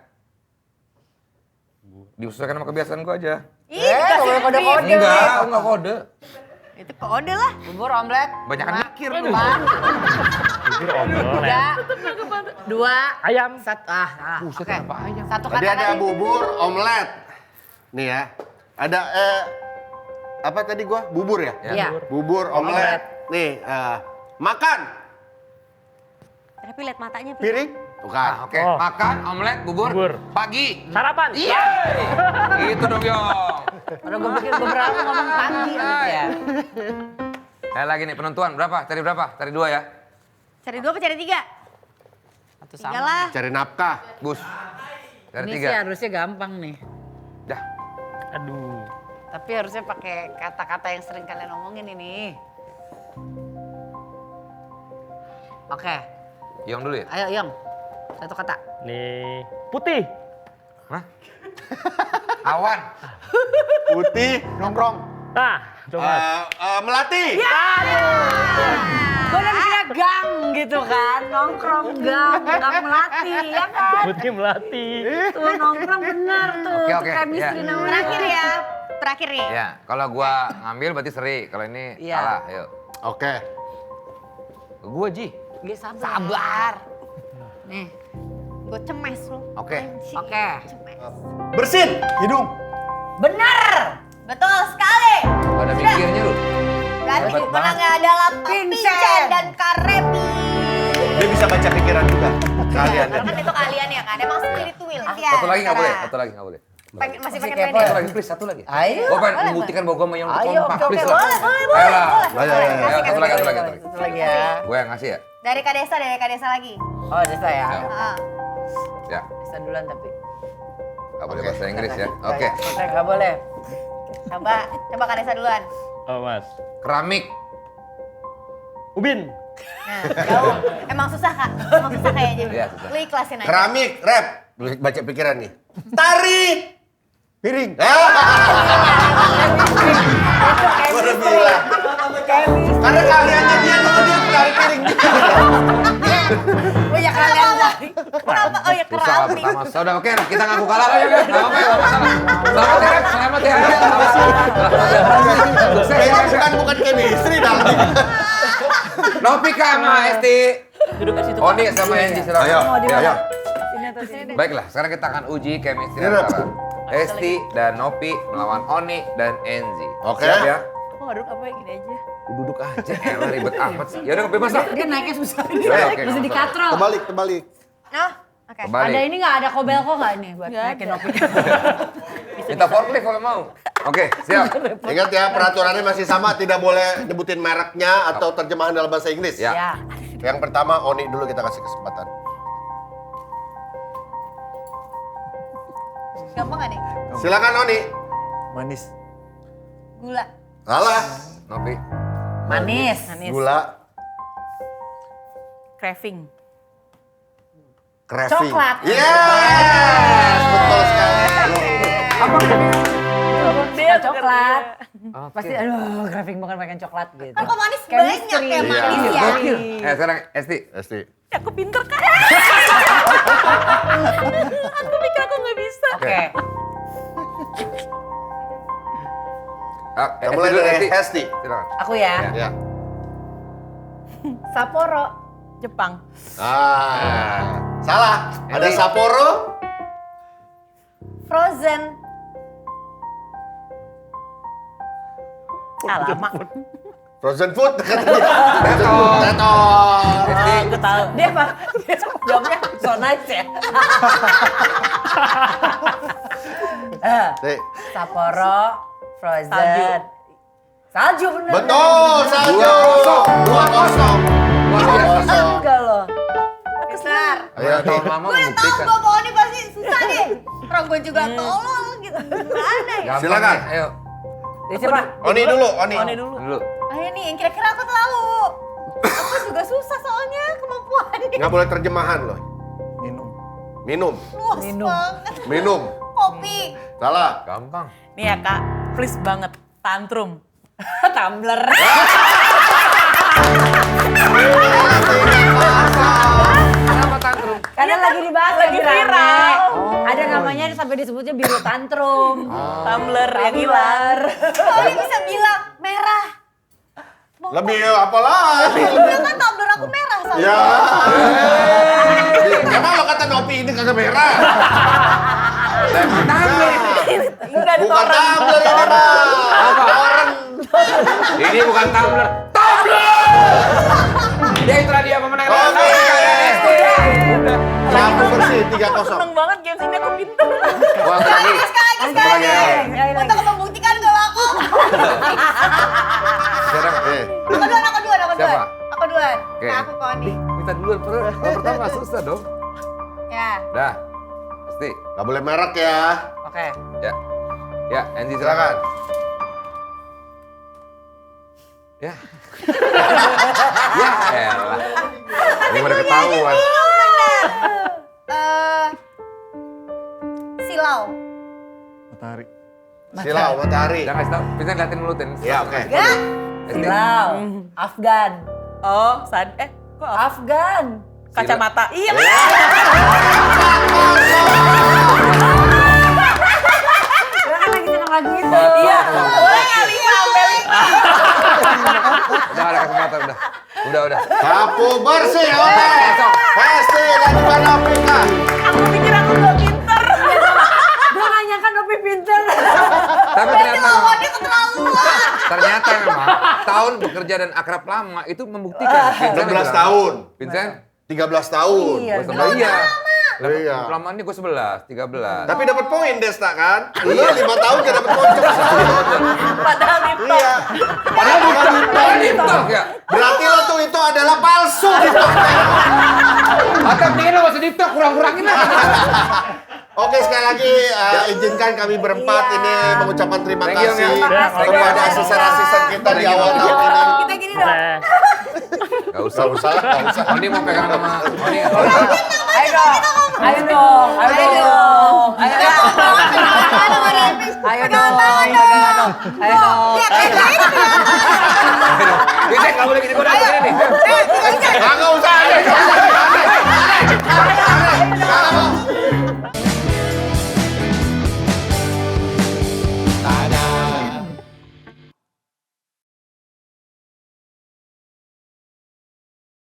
Disesuaikan sama kebiasaan gua aja. Ih, Nggak boleh kode-kode. Enggak, aku enggak kode. Itu kode lah. Bubur omelet. Banyak mikir lu. jujur omelet. Dua. Ayam. Satu. Buset, Oke. apa ayam? Satu Tadi kata ada lagi. bubur, omelet. Nih ya. Ada apa tadi gua? Bubur ya? Iya. Bubur, omelet. Nih, makan. Tapi lihat matanya. Pi. Piring? Bukan. Ah, oke. Oh. Makan, omelet, bubur. Bubur. Pagi. Sarapan. Iya. Itu dong, Yong. Udah gue pikir beberapa ngomong pagi ya. Saya lagi nih penentuan berapa? Cari berapa? Cari 2 ya. Cari 2 apa cari 3? Satu 3 lah. Cari nafkah. Bus. Cari Ini sih 3. harusnya gampang nih. Dah. Aduh. Tapi harusnya pakai kata-kata yang sering kalian omongin ini. Oke, Yong dulu ya? ayo Yong. Satu kata. Nih, putih. Hah? Awan. Putih, nongkrong. Nah, coba. Melati. Gue udah mikirnya gang gitu kan. Nongkrong gang melati ya kan. Putih melati. Tuh nongkrong bener tuh. Oke, Tuh oke, chemistry ya. namanya. Terakhir ya. Terakhir nih. Ya, kalau gua ngambil berarti seri. Kalau ini Iya. salah. Yuk. Oke. Gua Ji. Dia sabar. Nih, Gue cemes lu. Oke. Anjing. oke. Cemes. Bersin. Hidung. Bener. Betul sekali. Ada mikirnya lu. Berarti Hebat pemenangnya adalah Kak Vincent. Vincent dan Kak Repi. Dia bisa baca pikiran juga. Kalian. Karena kan itu kalian ya kan. Emang spiritual. Satu lagi nggak boleh. Satu lagi nggak boleh. Masih pakai kepo pen ya? Satu lagi, please. Satu lagi. Ayo. Gua pengen membuktikan bahwa gua sama yang Ayo, kompak. oke, Please oke, lah. boleh. Ayolah. Ayo. Ayo, satu lagi, satu lagi. Satu lagi ya. Gua yang ngasih ya? Dari Kak Desa lagi. Oh, Desa ya. Ya. Ah. Ya. Desa duluan tapi. Nggak boleh bahasa Inggris ya. Oke. Nggak boleh. Coba Kak Desa duluan. Oh, Mas. Keramik. Ubin. Nah, jauh. Emang susah Kak? Emang susah kayaknya. Iya, susah. Lu ikhlasin aja. Keramik, rap. Baca pikiran nih. Tarik. Piring. Gua udah bilang. Karena kaliannya dia tarik piring. Punya kalian lagi. Kenapa? Oh ya Usaha keramik. pertama. Sudah oke, kita ngaku kalah aja kan. Nggak apa-apa, nggak masalah. Selamat ya, Rep. Selamat ya. Sukses ya. Bukan chemistry dalam. Novika sama Esti. Duduk ke situ. Oni sama Andy silakan. Ayo, ayo. Sini atau sini. Baiklah, sekarang kita akan uji chemistry Iya, Rep. antara Esti dan Nopi melawan Oni dan Enzi. Oke. Siap ya? Aku nggak duduk apa ya gini aja. Duduk aja, elah ribet amat sih. Yaudah, bebas lah. Dia naiknya susah. Oke, Bisa nggak dikatrol. Terbalik. Oh, oke. Kembali. Ada ini nggak? Ada kobelko nggak nih buat Nggak naikin ada. Nopi? Minta forklift kalau mau. Oke, siap. Ingat ya, peraturannya masih sama, tidak boleh nyebutin mereknya atau terjemahan dalam bahasa Inggris. Ya. Ya. Yang pertama, Oni dulu kita kasih kesempatan. Gampang gak nih? Silakan Oni. Manis. Gula. Salah. Novi. Manis. Gula. Craving. Craving. Coklat. Yes, betul sekali. Suka coklat. Oke. Pasti aduh craving banget makan coklat gitu. Kan kok manis banyak ya manis ya. Gokil. Sekarang Esti. Esti. Aku pinter kan? Aku pikir aku nggak bisa. Oke. Kita mulai dari Esti. Silakan. Aku ya. Ya. Sapporo. Jepang. Salah. Ada Sapporo. Frozen. Lama. Frozen food katanya. Tetot. Aku tahu. Dia apa? Jawabnya so nice ya. Nih. Sapporo, Frozen. Salju bener. Betul, salju. 2-0. Luar biasa. Enggak loh. Besar. Ayo, tahun lama Gue tahu membuktikan. gue bawa ini pasti susah deh. Orang gue juga tolol gitu. Gimana ya? Gampang Silakan. nih, Ayo, Dari siapa? Oni dulu, Oni. Oni dulu. dulu. Ayo nih, yang kira-kira aku tahu. Aku juga susah soalnya kemampuannya. Nggak boleh terjemahan loh. Minum. Minum. Luas Minum. banget. Minum. Kopi. Salah. Gampang. Nih ya kak, please banget. Tantrum. Tumbler. Kenapa tantrum? Karena lagi dibahas Lagi rame. viral. Ada namanya sampai disebutnya biru tantrum. Tumbler yang hilang. Oni bisa bilang merah. Lebih apa lagi? Dia kan tumbler aku merah soalnya. Ya. Emang lo kata Nopi ini kagak merah? Enggak ada Bukan orang. tumbler ini mah. Orang. Ini bukan tumbler. Tumbler! Dia itulah dia pemenang. Oke. Satu bersih 3-0. Seneng banget games ini, aku pinter. Wah, Sekali lagi. lagi, sekali lagi. Untuk membuktikan kalau aku. Sekarang, Aku duluan. Siapa? Aku duluan. Oke. Nah, aku ke Oni. minta duluan. Pertama nggak susah dong. Ya. Dah. Pasti. Nggak boleh merek ya. Oke. Ya. Ya, Andy Silakan. Ya. Ya elah. Ini udah ketahuan. Silau. Matahari. Silau, matahari. Jangan kasih tau. Vincent liatin mulutin. Ya, oke. Enggak. Silau. Afgan. Oh, kok Afgan. kacamata. Iya, Dia kan lagi seneng lagu itu. iya. Boleh nggak 5 sampai 5? Udah ada kesempatan udah. Udah. Sapu bersih, oke. Pasti dan juga Novika. Aku pikir aku nggak pinter. Gue gak nyangka Nopi pinter. Tapi ternyata Lawannya keterlaluan. ternyata memang tahun bekerja dan akrab lama itu membuktikan. 16 tahun. Vincent? 13 tahun. Iya. Gue sama iya. Iya. Lamaannya gue 11, 13. Tapi dapat poin Desta kan? Lu 5 tahun gak dapat poin. Padahal laptop. Iya. Padahal bukan TikTok ya. Berarti lo tuh itu adalah palsu. Atau mendingan lo masih TikTok, kurang-kurangin lah. Oke, sekali lagi izinkan kami berempat ini mengucapkan terima Thank you, kasih Mia. kepada asisten-asisten kita di awal tahun ini. Kita gini dong. Gak usah. Gak usah. Oni mau pegang sama Oni. Ayo dong. Ayo dong. Ayo dong. Ayo dong. Ayo dong. Ayo dong. Vincent gak boleh gini, gue